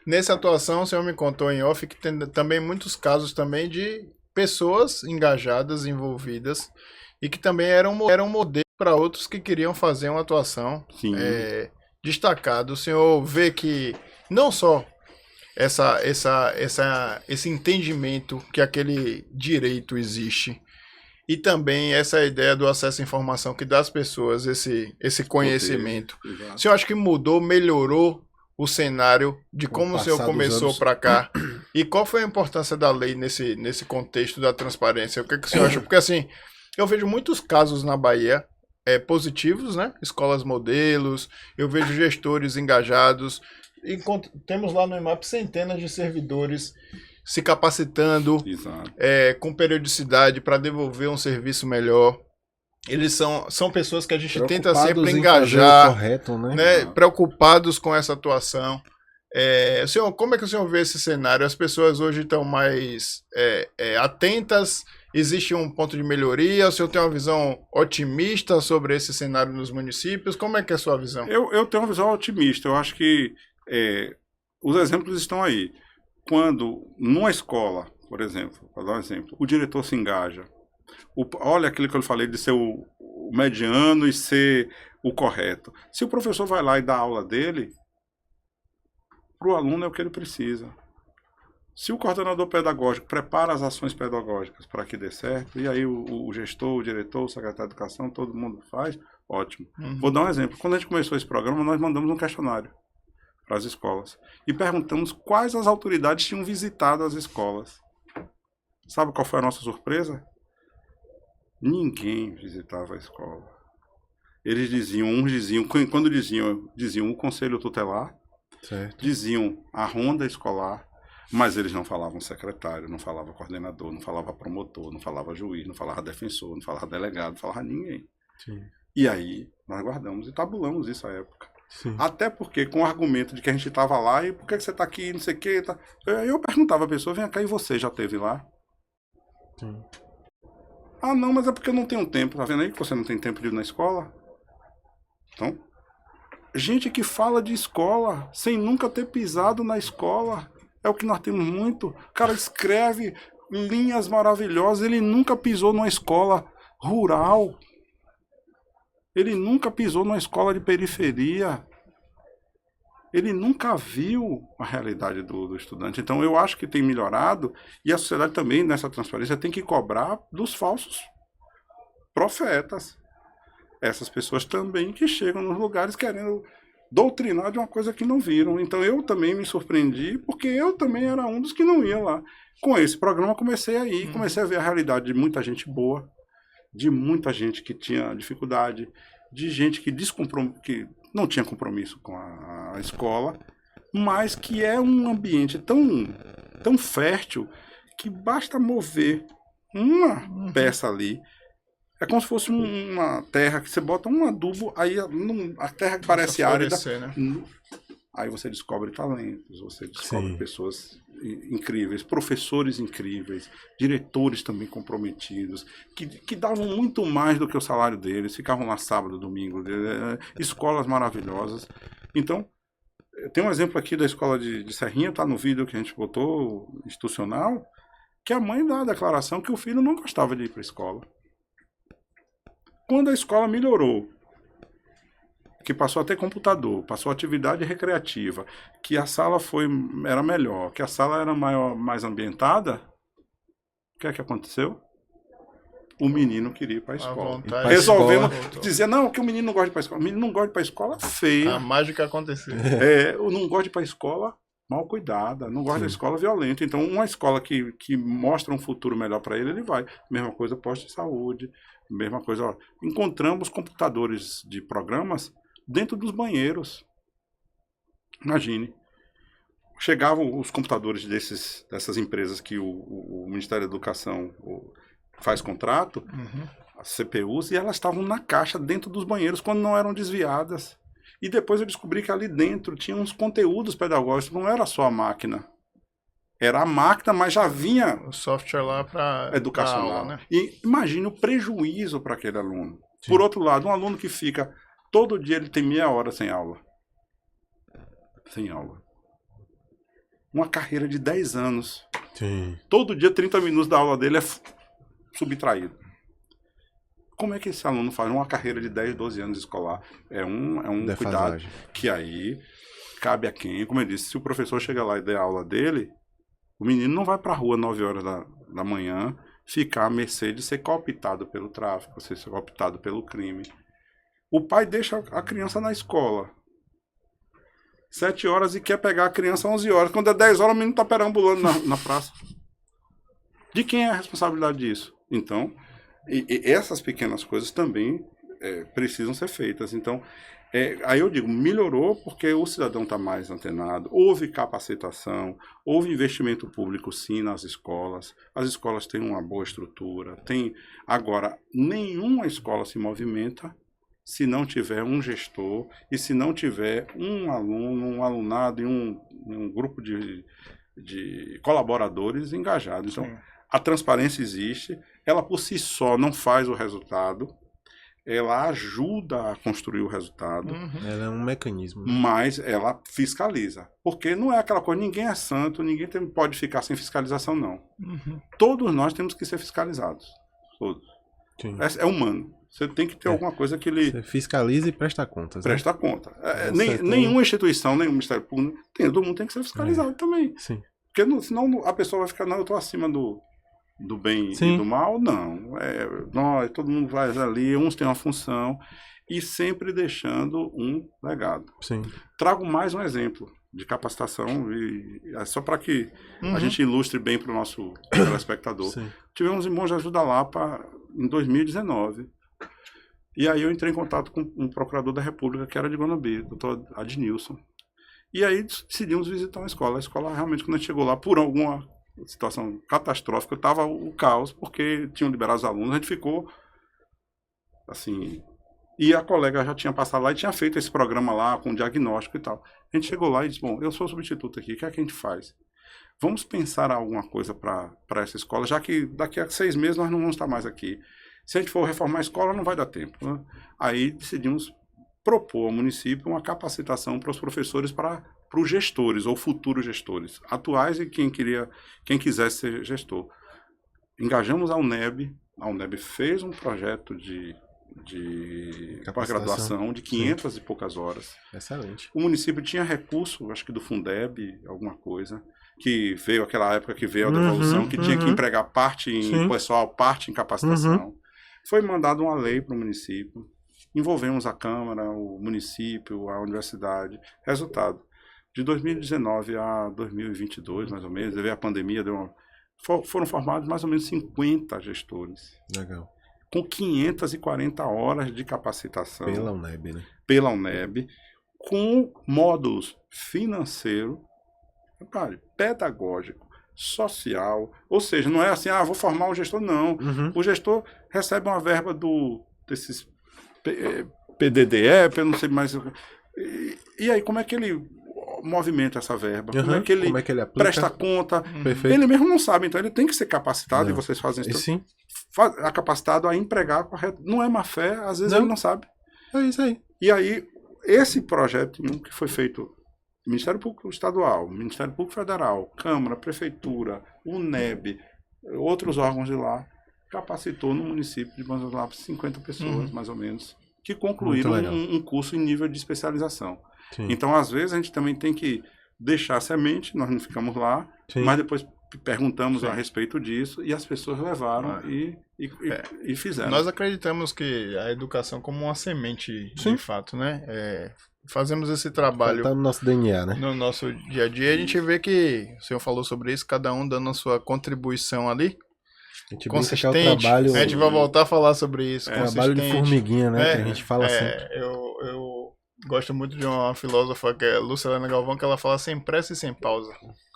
Nessa atuação, o senhor me contou em off que tem também muitos casos também de pessoas engajadas, envolvidas, e que também eram modelo para outros que queriam fazer uma atuação destacada. O senhor vê que não só esse entendimento que aquele direito existe, e também essa ideia do acesso à informação que dá às pessoas esse conhecimento. O senhor acha que mudou, melhorou o cenário de como o senhor começou para cá? E qual foi a importância da lei nesse contexto da transparência? O que o senhor acha? Porque assim, eu vejo muitos casos na Bahia positivos, né? Escolas modelos, eu vejo gestores engajados. Temos lá no IMAP centenas de servidores se capacitando com periodicidade para devolver um serviço melhor. Eles são pessoas que a gente tenta sempre engajar, correto, né? Preocupados com essa atuação. Como é que o senhor vê esse cenário? As pessoas hoje estão mais atentas? Existe um ponto de melhoria? O senhor tem uma visão otimista sobre esse cenário nos municípios? Como é que é a sua visão? Eu tenho uma visão otimista. Eu acho que os exemplos estão aí. Quando, numa escola, por exemplo, para dar um exemplo, o diretor se engaja. Olha aquilo que eu falei de ser o mediano e ser o correto. Se o professor vai lá e dá a aula dele, para o aluno é o que ele precisa. Se o coordenador pedagógico prepara as ações pedagógicas para que dê certo, e aí o gestor, o diretor, o secretário de educação, todo mundo faz, ótimo. Vou dar um exemplo. Quando a gente começou esse programa, nós mandamos um questionário para as escolas e perguntamos quais as autoridades tinham visitado as escolas. Sabe qual foi a nossa surpresa? Ninguém visitava a escola. Eles quando diziam o conselho tutelar, certo. Diziam a ronda escolar, mas eles não falavam secretário, não falavam coordenador, não falava promotor, não falava juiz, não falava defensor, não falava delegado, não falava ninguém. Sim. E aí nós guardamos e tabulamos isso à época. Sim. Até porque, com o argumento de que a gente estava lá, e por que você está aqui, não sei o que, tá... eu perguntava à pessoa, vem cá, e você já esteve lá? Sim. Ah, não, mas é porque eu não tenho tempo. Tá vendo aí que você não tem tempo de ir na escola? Então, gente que fala de escola sem nunca ter pisado na escola, é o que nós temos muito. O cara escreve linhas maravilhosas, ele nunca pisou numa escola rural. Ele nunca pisou numa escola de periferia. Ele nunca viu a realidade do estudante. Então, eu acho que tem melhorado, e a sociedade também, nessa transparência, tem que cobrar dos falsos profetas. Essas pessoas também que chegam nos lugares querendo doutrinar de uma coisa que não viram. Então eu também me surpreendi, porque eu também era um dos que não ia lá. Com esse programa comecei a ir, comecei a ver a realidade de muita gente boa, de muita gente que tinha dificuldade, de gente que não tinha compromisso com a escola, mas que é um ambiente tão fértil que basta mover uma peça ali. É como se fosse uma terra que você bota um adubo, aí a terra que parece árida. Né? Aí você descobre talentos, você descobre Sim. pessoas incríveis, professores incríveis, diretores também comprometidos, que davam muito mais do que o salário deles, ficavam lá sábado, domingo, escolas maravilhosas. Então, tem um exemplo aqui da escola de Serrinha, tá no vídeo que a gente botou, institucional, que a mãe dá a declaração que o filho não gostava de ir para a escola. Quando a escola melhorou, que passou a ter computador, passou a atividade recreativa, que a sala era melhor, que a sala era mais ambientada, o que é que aconteceu? O menino queria ir para a escola. Resolvendo dizer, não, que o menino não gosta de ir para a escola. O menino não gosta de ir para a escola, feia. A mágica aconteceu. Eu não gosto de ir para a escola, mal cuidada. Não gosta da escola violenta. Então, uma escola que mostra um futuro melhor para ele vai. Mesma coisa, posto de saúde. Mesma coisa, ó. Encontramos computadores de programas dentro dos banheiros. Imagine. Chegavam os computadores dessas empresas que o Ministério da Educação faz contrato, as CPUs, e elas estavam na caixa dentro dos banheiros quando não eram desviadas. E depois eu descobri que ali dentro tinha uns conteúdos pedagógicos, não era só a máquina. Era a máquina, mas já vinha o software lá para educacional. aula, né? E imagine o prejuízo para aquele aluno. Sim. Por outro lado, um aluno que fica todo dia, ele tem meia hora sem aula. Sem aula. Uma carreira de 10 anos. Sim. Todo dia, 30 minutos da aula dele é subtraído. Como é que esse aluno faz uma carreira de 10, 12 anos escolar? É um cuidado que aí cabe a quem, como eu disse, se o professor chega lá e der a aula dele, o menino não vai para a rua 9 horas da manhã ficar à mercê de ser cooptado pelo tráfico, ser cooptado pelo crime. O pai deixa a criança na escola 7 horas e quer pegar a criança 11 horas. Quando é 10 horas, o menino está perambulando na praça. De quem é a responsabilidade disso? Então, e essas pequenas coisas também precisam ser feitas. Então, aí eu digo, melhorou porque o cidadão está mais antenado, houve capacitação, houve investimento público sim nas escolas, as escolas têm uma boa estrutura, agora, nenhuma escola se movimenta se não tiver um gestor e se não tiver um aluno, um alunado e um grupo de colaboradores engajados. Então, sim. A transparência existe, ela por si só não faz o resultado, ela ajuda a construir o resultado. Ela é um mecanismo. Mas ela fiscaliza. Porque não é aquela coisa, ninguém é santo, ninguém pode ficar sem fiscalização, não. Todos nós temos que ser fiscalizados. Todos. É humano. Você tem que ter alguma coisa que ele... Você fiscaliza e presta contas. Presta conta. Nenhuma instituição, nenhum Ministério Público, todo mundo tem que ser fiscalizado também. Sim. Porque senão a pessoa vai ficar, não, eu estou acima do bem e do mal. Não. Todo mundo vai ali, uns têm uma função, e sempre deixando um legado. Sim. Trago mais um exemplo de capacitação, só para que a gente ilustre bem para o nosso telespectador. Sim. Tivemos em Bom Jesus da Lapa em 2019. E aí eu entrei em contato com um procurador da República, que era de Guanambi, doutor Adnilson. E aí decidimos visitar uma escola. A escola realmente, quando a gente chegou lá, por alguma situação catastrófica, estava o caos, porque tinham liberado os alunos, a gente ficou assim... E a colega já tinha passado lá e tinha feito esse programa lá com diagnóstico e tal. A gente chegou lá e disse, bom, eu sou substituto aqui, o que é que a gente faz? Vamos pensar alguma coisa para essa escola, já que daqui a 6 meses nós não vamos estar mais aqui. Se a gente for reformar a escola, não vai dar tempo. Né? Aí decidimos propor ao município uma capacitação para os professores, para os gestores ou futuros gestores, atuais e quem quisesse ser gestor. Engajamos a UNEB fez um projeto de pós-graduação de 500 e poucas horas. Excelente. O município tinha recurso, acho que do Fundeb, alguma coisa, que veio aquela época que veio a devolução, que tinha que empregar parte em pessoal, parte em capacitação. Foi mandada uma lei para o município, Envolvemos a Câmara, o município, a universidade. Resultado, de 2019 a 2022, mais ou menos, veio a pandemia, foram formados mais ou menos 50 gestores. Legal. Com 540 horas de capacitação. Pela UNEB, né? Pela UNEB, com módulos financeiro, pedagógico, social, ou seja, não é assim, vou formar um gestor, não. Uhum. O gestor recebe uma verba desses PDDE, eu não sei mais. E aí, como é que ele movimenta essa verba? Uhum. Como é que ele aplica? presta conta? Perfeito. Ele mesmo não sabe, então ele tem que ser capacitado, Não. e vocês fazem isso. Sim. Capacitado a empregar correto. Não é má fé, às vezes Não. ele não sabe. É isso aí. E aí, esse projeto que foi feito Ministério Público Estadual, Ministério Público Federal, Câmara, Prefeitura, UNEB, outros órgãos de lá, capacitou no município de Bom Jesus da Lapa 50 pessoas, mais ou menos, que concluíram um curso em nível de especialização. Sim. Então, às vezes, a gente também tem que deixar a semente, nós não ficamos lá, Sim. mas depois perguntamos Sim. a respeito disso e as pessoas levaram e fizeram. Nós acreditamos que a educação como uma semente, de fato, né? Fazemos esse trabalho Tá no nosso DNA, né? no nosso dia a dia. A gente vê que o senhor falou sobre isso, cada um dando a sua contribuição ali. A gente brinca que é o Consistente. trabalho, A gente vai voltar a falar sobre isso. trabalho de consistente. formiguinha, né? Que a gente fala sempre. Eu gosto muito de uma filósofa que é Lucilena Galvão, que ela fala sem pressa e sem pausa.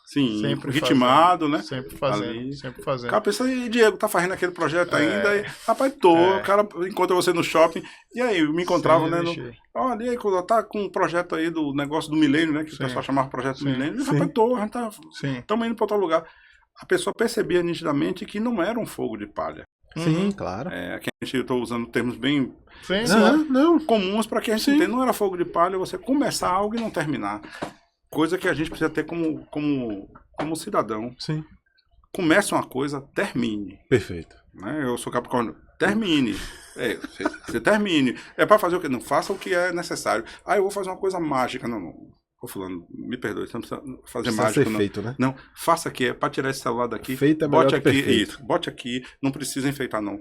Sim, Sempre ritmado, né? Sempre fazendo, Ali. sempre O fazendo. cara pensa, e Diego, tá fazendo aquele projeto ainda? E, rapaz, o cara encontra você no shopping. E aí, eu me encontrava, né? Olha, e aí, tá com um projeto aí do negócio do milênio, né? Que o pessoal chamava projeto do milênio. E, rapaz, a gente tá estamos indo para outro lugar. A pessoa percebia nitidamente que não era um fogo de palha. Sim, claro. Aqui eu estou usando termos bem Não. comuns para que a gente entenda. Não era fogo de palha você começar algo e não terminar. Coisa que a gente precisa ter como cidadão. Sim. Comece uma coisa, termine. Perfeito. Né? Eu sou Capricórnio. Termine. Você termine. É para fazer o quê? Não, faça o que é necessário. Eu vou fazer uma coisa mágica. Não. Ô, fulano, me perdoe, você não precisa fazer Precisa mágica. ser não. feito, né? Não, faça aqui, é para tirar esse celular daqui. Feito é melhor bote que aqui, perfeito. isso, bote aqui, não precisa enfeitar, não.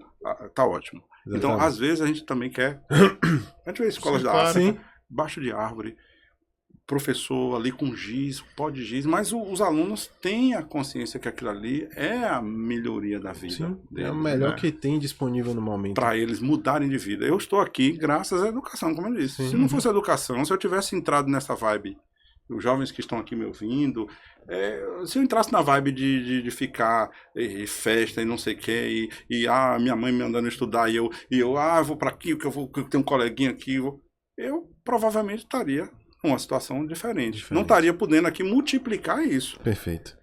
Tá ótimo. Exatamente. Então, às vezes, a gente também quer. A gente vê escolas da arte, Sim. baixo de árvore, professor ali com giz, pó de giz, mas os alunos têm a consciência que aquilo ali é a melhoria da vida Sim. deles, É o melhor né? que tem disponível no momento. Para eles mudarem de vida. Eu estou aqui graças à educação, como eu disse. Sim. Se não fosse a educação, se eu tivesse entrado nessa vibe, os jovens que estão aqui me ouvindo, se eu entrasse na vibe de ficar festa e não sei o que, minha mãe me mandando estudar, e eu vou para aqui, que eu tenho um coleguinha aqui, eu provavelmente estaria numa situação diferente. Não estaria podendo aqui multiplicar isso. Perfeito.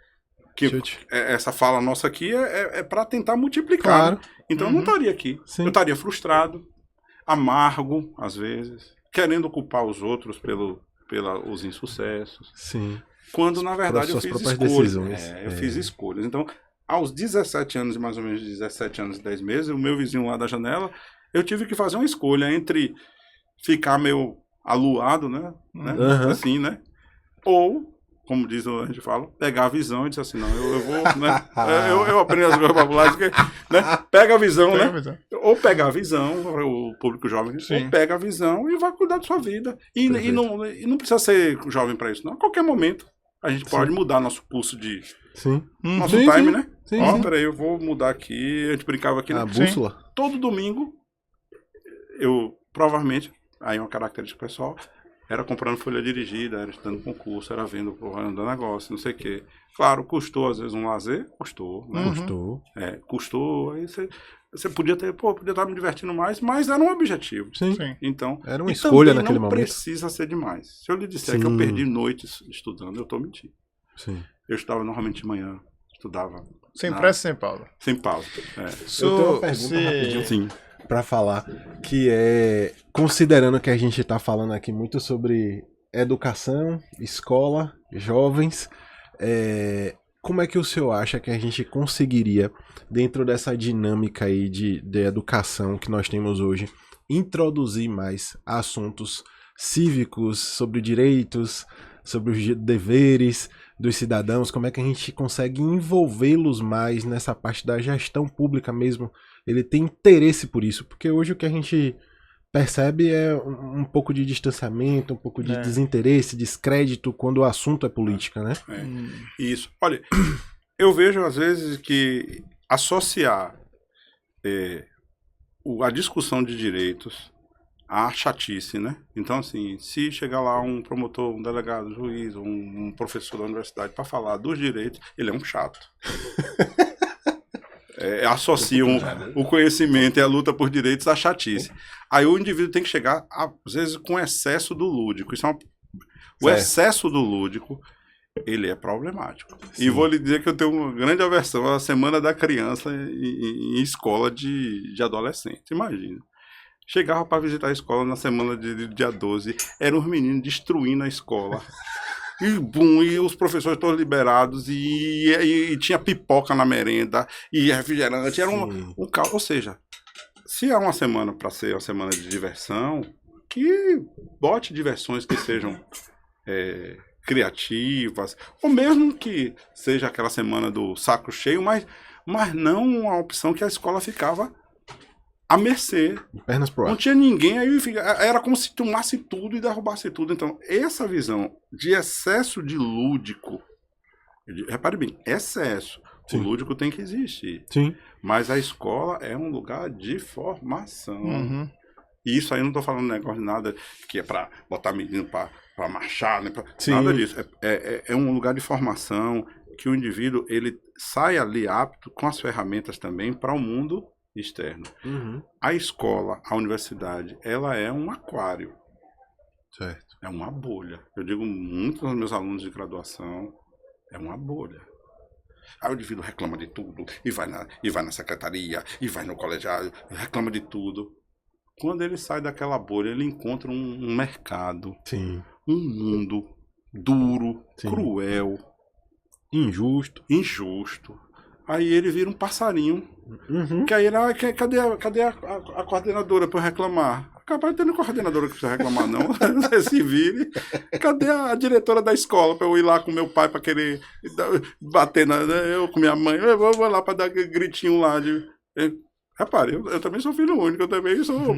Essa fala nossa aqui é para tentar multiplicar. Claro. Né? Então eu não estaria aqui. Sim. Eu estaria frustrado, amargo, às vezes, querendo culpar os outros pelos insucessos. Sim. Quando, na verdade, eu suas fiz próprias escolhas. decisões. Eu fiz escolhas. Então, aos 17 anos, mais ou menos 17 anos e 10 meses, o meu vizinho lá da janela, eu tive que fazer uma escolha entre ficar meio aluado, né? Uhum. Assim, né? Ou, como diz a gente fala, pegar a visão e dizer assim, não, eu vou, né? eu aprendo as coisas populares, né? Pega a visão, né? Ou pegar a visão, o público jovem, ou pega a visão e vai cuidar da sua vida. E não precisa ser jovem para isso, não. A qualquer momento a gente pode mudar nosso curso de... Nosso time, né? Peraí, eu vou mudar aqui. A gente brincava aqui. A bússola. Todo domingo, eu provavelmente, aí uma característica pessoal, era comprando folha dirigida, era estudando concurso, era vendo andando negócio, não sei o quê. Claro, custou às vezes um lazer, custou. Né? Custou. Custou. Aí você podia estar me divertindo mais, mas era um objetivo. Sim. Então, era uma escolha naquele momento. Não precisa ser demais. Se eu lhe disser que eu perdi noites estudando, eu estou mentindo. Sim. Eu estudava normalmente de manhã, estudava. Sem pressa, sem pausa. Sem pausa. Eu tenho uma pergunta rapidinho. Sim. Para falar, que é, considerando que a gente está falando aqui muito sobre educação, escola, jovens, como é que o senhor acha que a gente conseguiria, dentro dessa dinâmica aí de educação que nós temos hoje, introduzir mais assuntos cívicos, sobre direitos, sobre os deveres dos cidadãos, como é que a gente consegue envolvê-los mais nessa parte da gestão pública mesmo, ele tem interesse por isso, porque hoje o que a gente percebe um pouco de distanciamento, um pouco de É. desinteresse, descrédito quando o assunto é política, né? Isso. Olha, eu vejo às vezes que associar a discussão de direitos à chatice, né? Então, assim, se chegar lá um promotor, um delegado, um juiz, um professor da universidade para falar dos direitos, ele é um chato. Associam o conhecimento e a luta por direitos à chatice. Aí o indivíduo tem que chegar, às vezes, com excesso do lúdico. O excesso do lúdico, ele é problemático. Sim. E vou lhe dizer que eu tenho uma grande aversão à Semana da Criança em escola de adolescente. Imagina. Chegava para visitar a escola na semana de dia 12, eram os meninos destruindo a escola. E os professores todos liberados, e tinha pipoca na merenda, e refrigerante, era um caos. Ou seja, se é uma semana para ser uma semana de diversão, que bote diversões que sejam criativas, ou mesmo que seja aquela semana do saco cheio, mas não uma opção que a escola ficava à mercê. Pernas pro ar. Não tinha ninguém, aí era como se tomasse tudo e derrubasse tudo. Então, essa visão de excesso de lúdico, repare bem, excesso. Sim. O lúdico tem que existir. Sim. Mas a escola é um lugar de formação. Uhum. E isso aí eu não estou falando negócio de nada que é para botar menino para marchar, né? Nada disso. É um lugar de formação que o indivíduo ele sai ali apto com as ferramentas também para o mundo externo. Uhum. A escola, a universidade, ela é um aquário. Certo. É uma bolha. Eu digo muito aos meus alunos de graduação, é uma bolha. Aí o indivíduo reclama de tudo, e vai na secretaria, e vai no colegiado, reclama de tudo. Quando ele sai daquela bolha, ele encontra um mercado, Sim. um mundo duro, Sim. cruel, injusto. Aí ele vira um passarinho. Uhum. Que aí ele, cadê a coordenadora para reclamar? Capaz de ter coordenadora que precisa reclamar, não. Você se vire. Cadê a diretora da escola para eu ir lá com meu pai para querer bater eu com minha mãe? Eu vou lá para dar aquele gritinho lá Repare, eu também sou filho único, eu também sou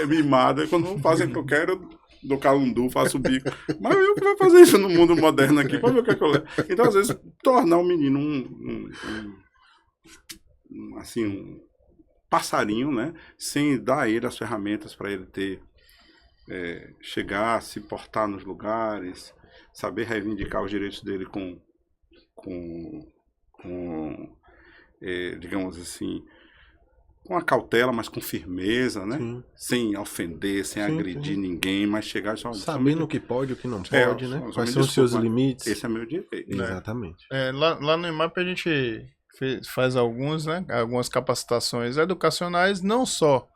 mimado. Quando não fazem o que eu quero, do calundu, faço o bico. Mas eu que vou fazer isso no mundo moderno aqui, para ver o que é que eu levo. Então, às vezes, tornar o menino um passarinho, né? Sem dar a ele as ferramentas para ele ter, chegar, se portar nos lugares, saber reivindicar os direitos dele digamos assim, com a cautela, mas com firmeza, né? Sim. Sem ofender, sem agredir ninguém, mas chegar só... Sabendo o que pode e o que não pode, né? Quais são os seus limites. Esse é meu direito. Exatamente. Lá no IMAP a gente faz algumas capacitações educacionais, não só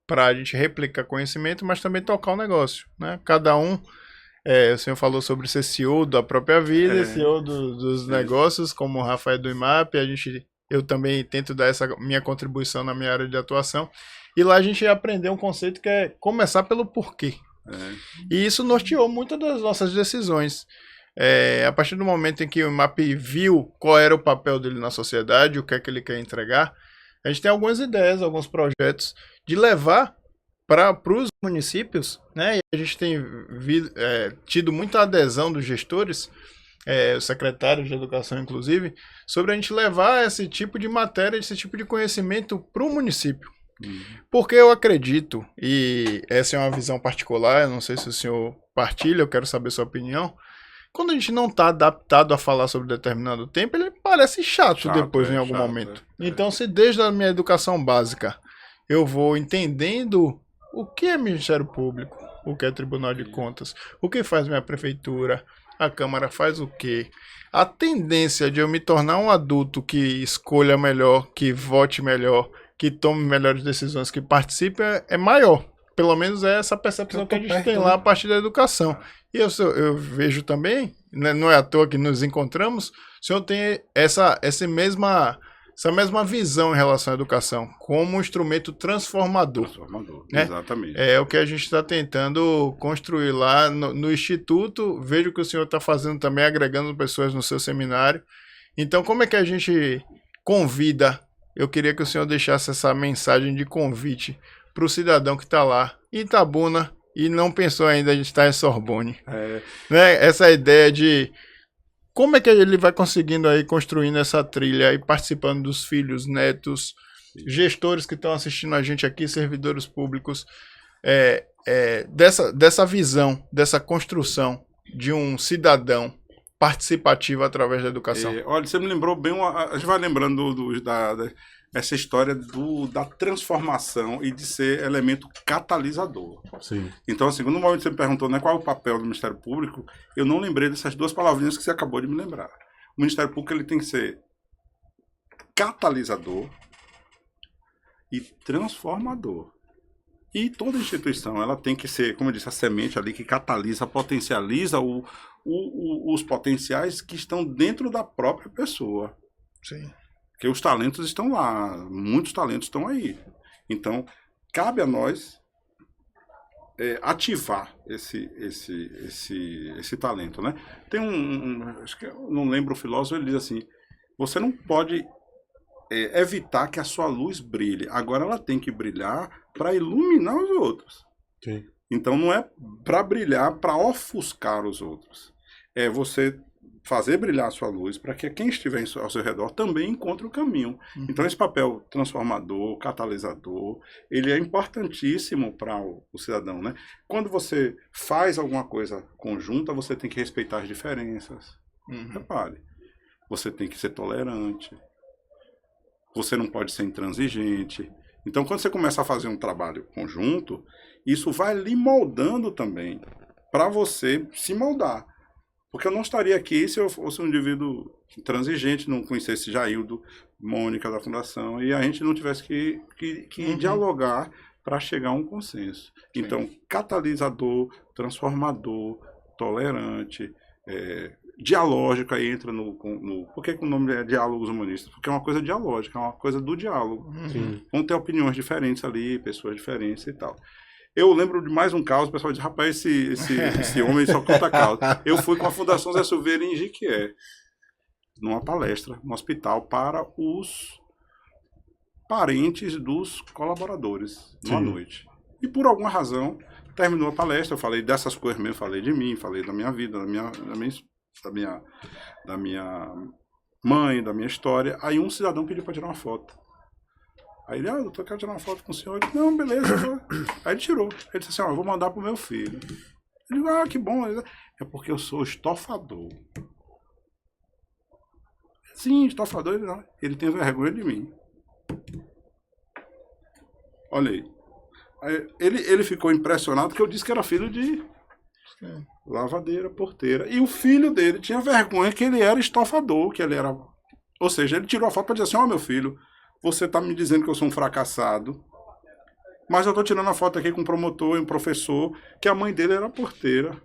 para a gente replicar conhecimento, mas também tocar o negócio, né? Cada um, o senhor falou sobre ser CEO da própria vida, CEO dos negócios, como o Rafael do IMAP, eu também tento dar essa minha contribuição na minha área de atuação. E lá a gente aprendeu um conceito que é começar pelo porquê. E isso norteou muitas das nossas decisões. A partir do momento em que o IMAP viu qual era o papel dele na sociedade, o que é que ele quer entregar, a gente tem algumas ideias, alguns projetos de levar para os municípios, né? E a gente tem tido muita adesão dos gestores, os secretários de educação, inclusive, sobre a gente levar esse tipo de matéria, esse tipo de conhecimento para o município. Porque eu acredito, e essa é uma visão particular, eu não sei se o senhor partilha, eu quero saber sua opinião, quando a gente não está adaptado a falar sobre determinado tempo, ele parece chato depois, em algum momento. Então, se desde a minha educação básica eu vou entendendo o que é Ministério Público, o que é Tribunal de Contas, o que faz minha prefeitura, a Câmara faz o quê? A tendência de eu me tornar um adulto que escolha melhor, que vote melhor, que tome melhores decisões, que participe, é maior. Pelo menos é essa percepção que a gente tem lá a partir da educação. E eu vejo também, né, não é à toa que nos encontramos, o senhor tem essa mesma visão em relação à educação, como um instrumento transformador. Né? Exatamente. É o que a gente está tentando construir lá no Instituto. Vejo que o senhor está fazendo também, agregando pessoas no seu seminário. Então, como é que a gente convida? Eu queria que o senhor deixasse essa mensagem de convite para o cidadão que está lá em Itabuna e não pensou ainda em estar em Sorbonne. Né? Essa ideia de como é que ele vai conseguindo aí, construindo essa trilha e participando dos filhos, netos, gestores que estão assistindo a gente aqui, servidores públicos, dessa visão, dessa construção de um cidadão participativo através da educação. Olha, você me lembrou bem, a gente vai lembrando essa história da transformação e de ser elemento catalisador. Sim. Então, assim, no momento que você me perguntou, né, qual é o papel do Ministério Público, eu não lembrei dessas duas palavrinhas que você acabou de me lembrar. O Ministério Público ele tem que ser catalisador e transformador. E toda instituição ela tem que ser, como eu disse, a semente ali que catalisa, potencializa os potenciais que estão dentro da própria pessoa. Sim. Porque os talentos estão lá, muitos talentos estão aí. Então, cabe a nós ativar esse talento, né? Tem acho que eu não lembro o filósofo, ele diz assim, você não pode evitar que a sua luz brilhe. Agora ela tem que brilhar para iluminar os outros. Sim. Então não é para brilhar, para ofuscar os outros. É você fazer brilhar a sua luz para que quem estiver ao seu redor também encontre o caminho. Então esse papel transformador, catalisador, ele é importantíssimo para o cidadão, né? Quando você faz alguma coisa conjunta, você tem que respeitar as diferenças. Repare, você tem que ser tolerante. Você não pode ser intransigente. Então, quando você começa a fazer um trabalho conjunto, isso vai lhe moldando também, para você se moldar. Porque eu não estaria aqui se eu fosse um indivíduo intransigente, não conhecesse Jaildo, Mônica da Fundação, e a gente não tivesse que dialogar para chegar a um consenso. Sim. Então, catalisador, transformador, tolerante, dialógico, aí entra por que o nome é Diálogos Humanistas? Porque é uma coisa dialógica, é uma coisa do diálogo. Vão ter opiniões diferentes ali, pessoas diferentes e tal. Eu lembro de mais um caso, o pessoal diz, rapaz, esse homem só conta caos. Eu fui com a Fundação Zé Silveira em Jiquié, numa palestra, no hospital, para os parentes dos colaboradores, numa noite. E por alguma razão, terminou a palestra, eu falei dessas coisas mesmo, falei de mim, falei da minha vida, da minha mãe, da minha história. Aí um cidadão pediu para tirar uma foto. Aí ele, doutor, eu quero tirar uma foto com o senhor. Eu disse, não, beleza. Aí ele tirou. Ele disse assim, eu vou mandar pro meu filho. Ele disse, que bom. É porque eu sou estofador. Sim, estofador. Ele tem vergonha de mim. Olha aí. Ele ficou impressionado porque eu disse que era filho de lavadeira, porteira. E o filho dele tinha vergonha que ele era estofador, que ele era... Ou seja, ele tirou a foto para dizer assim, meu filho, você está me dizendo que eu sou um fracassado, mas eu estou tirando a foto aqui com um promotor e um professor, que a mãe dele era porteira.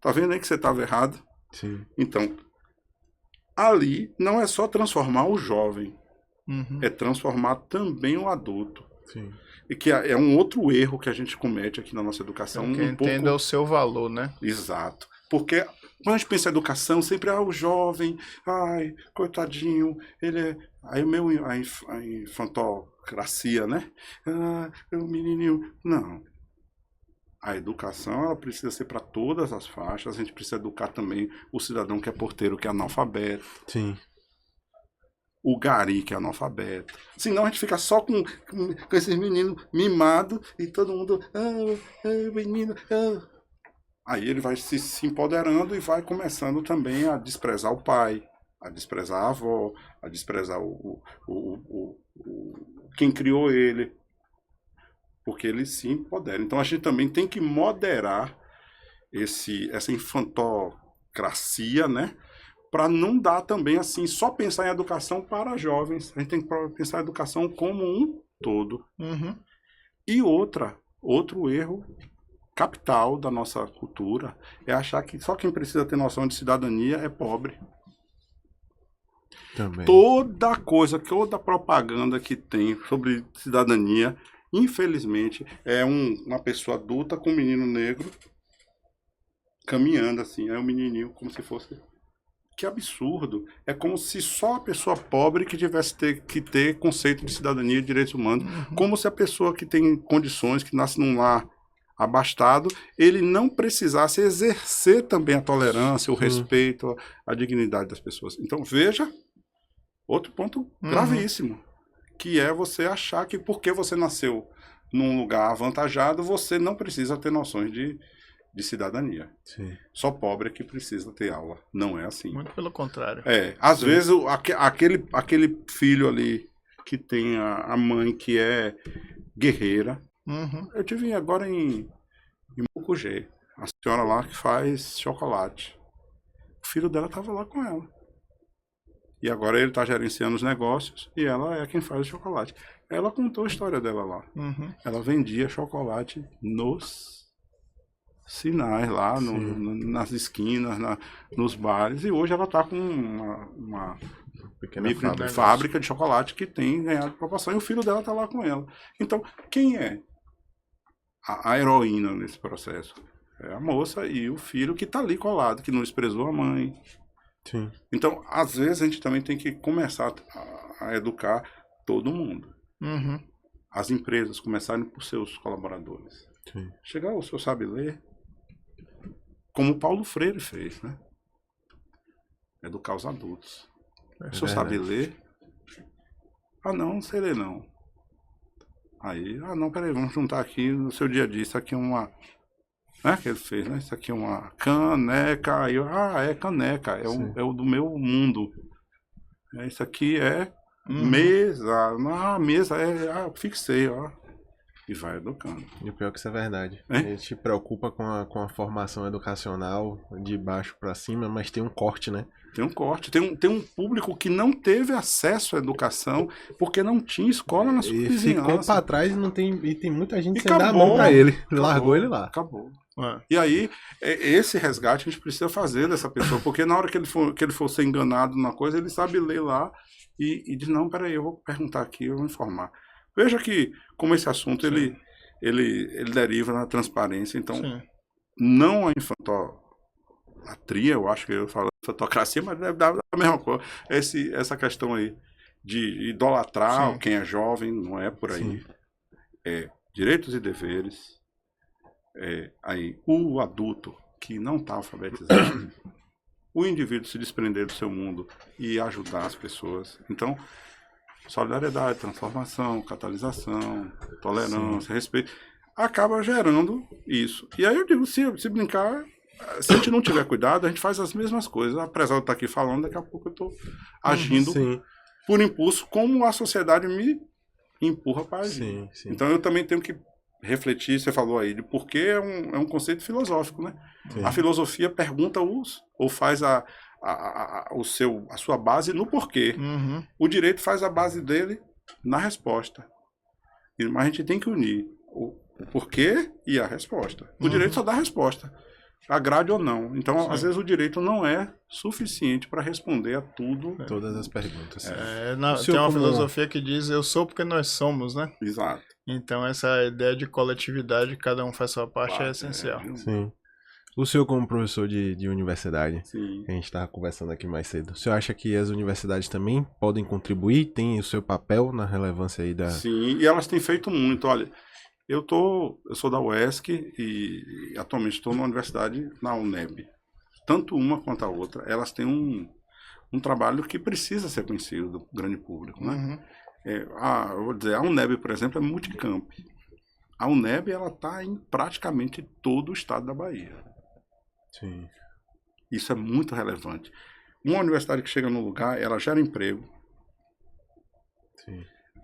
Tá vendo aí que você estava errado? Sim. Então, ali não é só transformar o jovem, é transformar também o adulto. Sim. E que é um outro erro que a gente comete aqui na nossa educação. Que entenda o seu valor, né? Exato. Porque quando a gente pensa em educação, sempre o jovem, ai, coitadinho, ele é... Aí a infantocracia, né? O menininho... Não. A educação, ela precisa ser para todas as faixas. A gente precisa educar também o cidadão que é porteiro, que é analfabeto. Sim. O gari, que é analfabeto. Senão a gente fica só com esses meninos mimados e todo mundo... menino... Aí ele vai se empoderando e vai começando também a desprezar o pai, a desprezar a avó, a desprezar quem criou ele, porque ele se empodera. Então a gente também tem que moderar essa infantocracia, né? Para não dar também assim, só pensar em educação para jovens. A gente tem que pensar em educação como um todo. E outro erro capital da nossa cultura é achar que só quem precisa ter noção de cidadania é pobre. Também. Toda propaganda que tem sobre cidadania, infelizmente, é uma pessoa adulta com um menino negro caminhando assim, é um menininho como se fosse Que absurdo. É como se só a pessoa pobre que tivesse que ter conceito de cidadania e direitos humanos. Como se a pessoa que tem condições, que nasce num lar abastado, ele não precisasse exercer também a tolerância, o respeito, a dignidade das pessoas. Então, veja, outro ponto gravíssimo, que é você achar que porque você nasceu num lugar avantajado, você não precisa ter noções de cidadania. Sim. Só pobre é que precisa ter aula. Não é assim. Muito pelo contrário. Às vezes aquele filho ali que tem a mãe que é guerreira. Eu tive agora em Mucugê, a senhora lá que faz chocolate. O filho dela estava lá com ela. E agora ele está gerenciando os negócios e ela é quem faz o chocolate. Ela contou a história dela lá. Ela vendia chocolate nos sinais lá, nas esquinas, nos bares, e hoje ela está com uma Pequena fábrica de chocolate que tem ganhado proporção, e o filho dela está lá com ela. Então, quem é a heroína nesse processo? É a moça e o filho que está ali colado, que não desprezou a mãe. Sim. Então, às vezes, a gente também tem que começar a educar todo mundo. As empresas começarem por seus colaboradores. Sim. Chegar o senhor sabe ler, como o Paulo Freire fez, né? Educar os adultos. O senhor sabe ler? Ah, não sei ler, não. Aí, não, peraí, vamos juntar aqui no seu dia a dia. Isso aqui é uma... Né, que ele fez, né? Isso aqui é uma caneca. Aí eu, é caneca, é o do meu mundo. Isso aqui é mesa. A mesa fixei, ó. E vai educando. E o pior é que isso é verdade. É? A gente se preocupa com a formação educacional de baixo para cima, mas tem um corte, né? Tem um corte. Tem um público que não teve acesso à educação porque não tinha escola na sua vizinhança. Ficou para trás e tem muita gente E sem dar a acabou. mão para ele. Largou ele lá. Acabou. E aí, esse resgate a gente precisa fazer dessa pessoa, porque na hora que ele for ser enganado na coisa, ele sabe ler lá e diz, não, peraí, eu vou perguntar aqui, eu vou informar. Veja que, como esse assunto, ele deriva na transparência, então, não a infantolatria, eu acho que eu falo infantocracia, mas deve dar a mesma coisa. Essa questão aí de idolatrar quem é jovem, não é por aí. É direitos e deveres. Aí, o adulto que não está alfabetizado, o indivíduo se desprender do seu mundo e ajudar as pessoas. Então, solidariedade, transformação, catalisação, tolerância, respeito, acaba gerando isso. E aí eu digo, se brincar, se a gente não tiver cuidado, a gente faz as mesmas coisas. Apesar de eu estar aqui falando, daqui a pouco eu estou agindo por impulso, como a sociedade me empurra para agir. Então eu também tenho que refletir, você falou aí, de porque é um conceito filosófico, né? A filosofia pergunta ou faz a sua base no porquê. O direito faz a base dele na resposta. Mas a gente tem que unir o porquê e a resposta. O direito só dá a resposta, agrade ou não. Então, às vezes, o direito não é suficiente para responder a tudo. Todas as perguntas. Tem uma filosofia que diz, eu sou porque nós somos, né? Exato. Então, essa ideia de coletividade, cada um faz sua parte, é essencial. Sim. O senhor, como professor de universidade, Sim. a gente estava conversando aqui mais cedo, o senhor acha que as universidades também podem contribuir? Tem o seu papel na relevância aí da... Sim, e elas têm feito muito. Olha, eu sou da UESC e atualmente estou na universidade, na UNEB. Tanto uma quanto a outra, elas têm um trabalho que precisa ser conhecido do grande público, né? Eu vou dizer, a UNEB, por exemplo, é multicamp. A UNEB está em praticamente todo o estado da Bahia. Sim. Isso é muito relevante. Uma universidade que chega no lugar, ela gera emprego,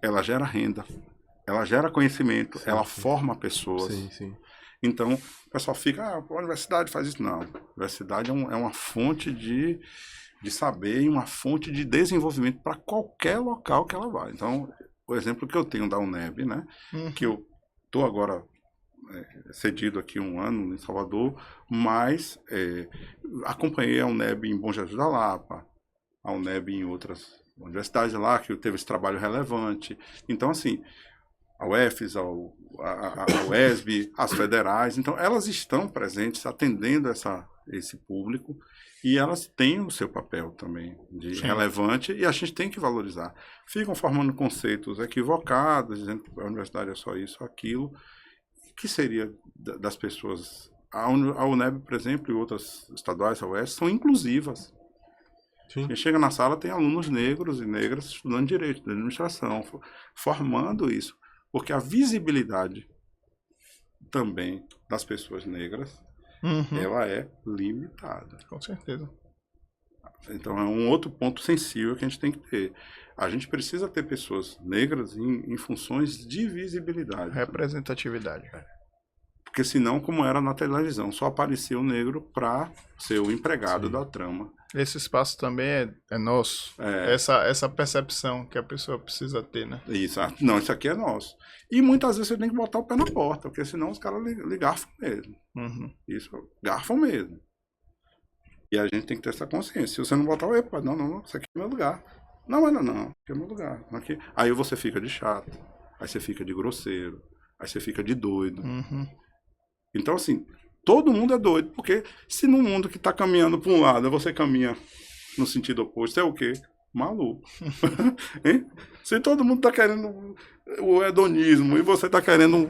ela gera renda, ela gera conhecimento, ela forma pessoas. Então, o pessoal fica, a universidade faz isso. Não, a universidade é uma fonte de saber e uma fonte de desenvolvimento para qualquer local que ela vai. Então, o exemplo que eu tenho da UNEB, né, que eu estou agora cedido aqui 1 ano em Salvador, mas acompanhei a UNEB em Bom Jesus da Lapa, a UNEB em outras universidades lá, que teve esse trabalho relevante. Então, assim, a UFES, a UESB, as federais, então elas estão presentes, atendendo esse público, E elas têm o seu papel também de relevante e a gente tem que valorizar. Ficam formando conceitos equivocados, dizendo que a universidade é só isso ou aquilo. O que seria das pessoas? A UNEB, por exemplo, e outras estaduais, a UES, são inclusivas. Sim. Quem chega na sala tem alunos negros e negras estudando direito, de administração, formando isso. Porque a visibilidade também das pessoas negras, ela é limitada. Com certeza. Então é um outro ponto sensível que a gente tem que ter. A gente precisa ter pessoas negras em funções de visibilidade. Representatividade. Porque senão, como era na televisão, só aparecia o negro para ser o empregado da trama. Esse espaço também é nosso. Essa percepção que a pessoa precisa ter, né? Isso. Não, isso aqui é nosso. E muitas vezes você tem que botar o pé na porta, porque senão os caras lhe garfam mesmo. Isso, garfam mesmo. E a gente tem que ter essa consciência. Se você não botar o epa, não, isso aqui é meu lugar. Não, aqui é meu lugar. Aqui. Aí você fica de chato, aí você fica de grosseiro, aí você fica de doido. Então, assim, todo mundo é doido, porque se no mundo que está caminhando para um lado, você caminha no sentido oposto, você é o quê? Maluco. Se todo mundo está querendo o hedonismo e você está querendo...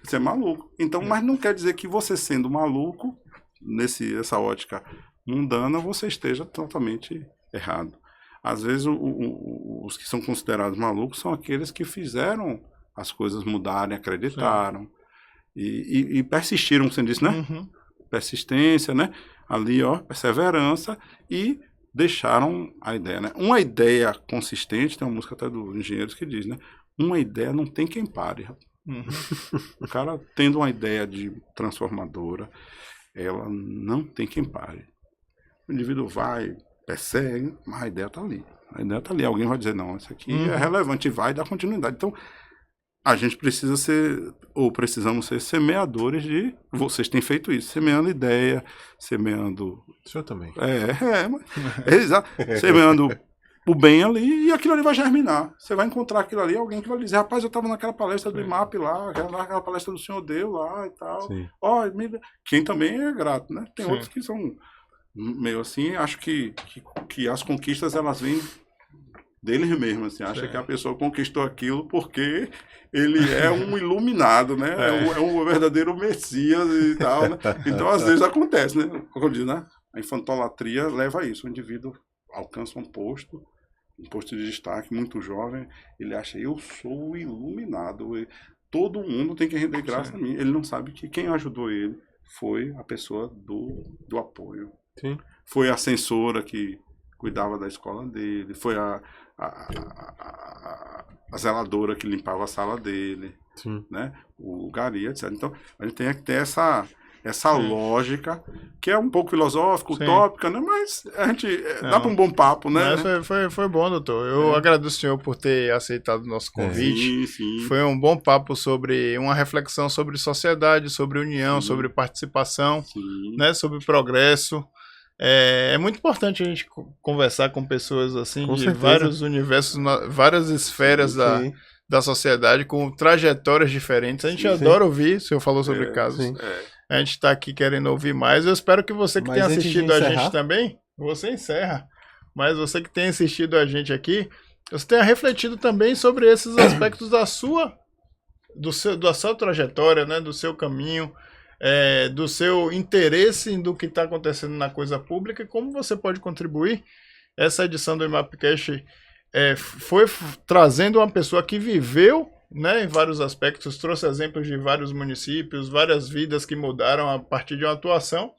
Você é maluco. Então, mas não quer dizer que você sendo maluco, nessa ótica mundana, você esteja totalmente errado. Às vezes, os que são considerados malucos são aqueles que fizeram as coisas mudarem, acreditaram. E persistiram, como você disse, né? Persistência, né? Ali, ó, perseverança e deixaram a ideia, né? Uma ideia consistente, tem uma música até dos Engenheiros que diz, né? Uma ideia não tem quem pare. O cara tendo uma ideia de transformadora, ela não tem quem pare. O indivíduo vai, persegue, mas a ideia tá ali. A ideia tá ali. Alguém vai dizer, não, isso aqui é relevante e vai dar continuidade. Então, a gente precisa ser, ou precisamos ser semeadores de... Vocês têm feito isso, semeando ideia, semeando... O senhor também. Exato. Semeando o bem ali, e aquilo ali vai germinar. Você vai encontrar aquilo ali, alguém que vai dizer, rapaz, eu estava naquela palestra do IMAP lá, aquela palestra do senhor deu lá e tal. Ó, quem também é grato, né? Tem outros que são meio assim, acho que as conquistas, elas vêm deles mesmos, assim, acha que a pessoa conquistou aquilo porque ele é um iluminado, né? É um verdadeiro Messias e tal, né? Então, às vezes acontece, né? Como eu disse, né? A infantolatria leva a isso. O indivíduo alcança um posto de destaque muito jovem, ele acha, eu sou o iluminado, todo mundo tem que render graça a mim. Ele não sabe que quem ajudou ele foi a pessoa do apoio. Sim. Foi a censora que cuidava da escola dele, foi a zeladora que limpava a sala dele, né? O gari, etc. Então, a gente tem que ter essa lógica, que é um pouco filosófica, utópica, né? Mas a gente dá para um bom papo, né? Mas foi bom, doutor. Eu agradeço o senhor por ter aceitado o nosso convite. Sim. Foi um bom papo sobre uma reflexão sobre sociedade, sobre união, sobre participação, né? Sobre progresso. É muito importante a gente conversar com pessoas assim, com de certeza. Vários universos, várias esferas da sociedade, com trajetórias diferentes. A gente adora ouvir, o senhor falou sobre casos. A gente está aqui querendo ouvir mais. Eu espero que você que tenha assistido a gente também, você encerra, mas você que tenha assistido a gente aqui, você tenha refletido também sobre esses aspectos da sua trajetória, né, do seu caminho, do seu interesse do que está acontecendo na coisa pública e como você pode contribuir. Essa edição do IMAPcast foi trazendo uma pessoa que viveu, né, em vários aspectos, trouxe exemplos de vários municípios, várias vidas que mudaram a partir de uma atuação,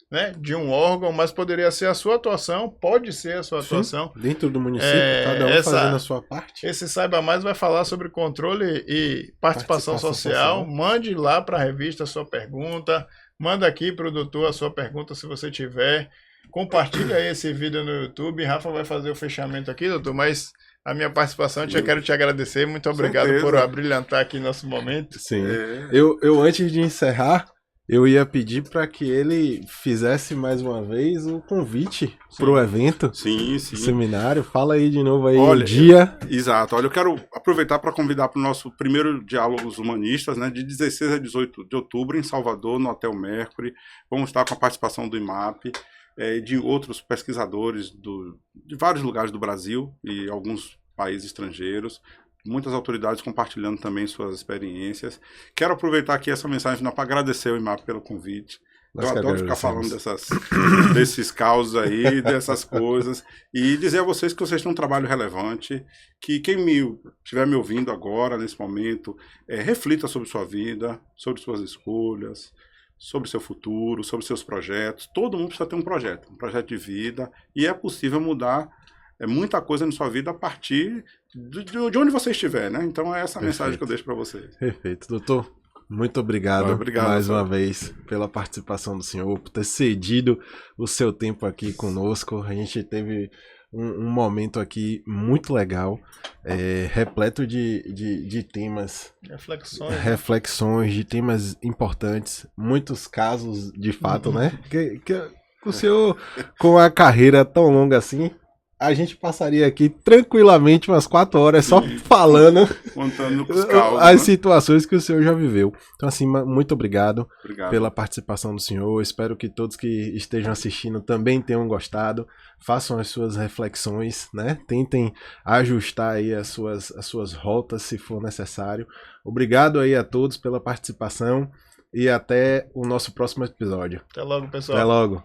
né, de um órgão, mas poderia ser a sua atuação, pode ser a sua atuação. Dentro do município, cada um fazendo a sua parte. Esse Saiba Mais vai falar sobre controle e participação social. Mande lá para a revista a sua pergunta, manda aqui para o doutor a sua pergunta se você tiver. Compartilha aí esse vídeo no YouTube. Rafa vai fazer o fechamento aqui, doutor, mas a minha participação, eu quero te agradecer. Muito obrigado por abrilhantar aqui nosso momento. Sim. Eu antes de encerrar, eu ia pedir para que ele fizesse mais uma vez o convite para o evento, seminário. Fala aí de novo aí o dia. Exato. Olha, eu quero aproveitar para convidar para o nosso primeiro Diálogos Humanistas, né, de 16 a 18 de outubro, em Salvador, no Hotel Mercury. Vamos estar com a participação do IMAP. de outros pesquisadores de vários lugares do Brasil e alguns países estrangeiros, muitas autoridades compartilhando também suas experiências. Quero aproveitar aqui essa mensagem para agradecer ao IMAP pelo convite. Eu adoro ficar falando desses causos aí, dessas coisas, e dizer a vocês que vocês têm um trabalho relevante, que quem estiver me ouvindo agora, nesse momento, reflita sobre sua vida, sobre suas escolhas, sobre seu futuro, sobre seus projetos. Todo mundo precisa ter um projeto de vida, e é possível mudar muita coisa na sua vida a partir de onde você estiver, né? Então é essa mensagem que eu deixo para vocês. Perfeito, doutor. Muito obrigado mais uma vez pela participação do senhor, por ter cedido o seu tempo aqui conosco. A gente teve um momento aqui muito legal, repleto de temas, reflexões, de temas importantes, muitos casos de fato, né? Que o senhor, com a carreira tão longa assim, a gente passaria aqui tranquilamente umas 4 horas só falando, contando os causos, as situações que o senhor já viveu. Então, assim, muito obrigado pela participação do senhor. Espero que todos que estejam assistindo também tenham gostado. Façam as suas reflexões, né? Tentem ajustar aí as suas rotas, se for necessário. Obrigado aí a todos pela participação e até o nosso próximo episódio. Até logo, pessoal. Até logo.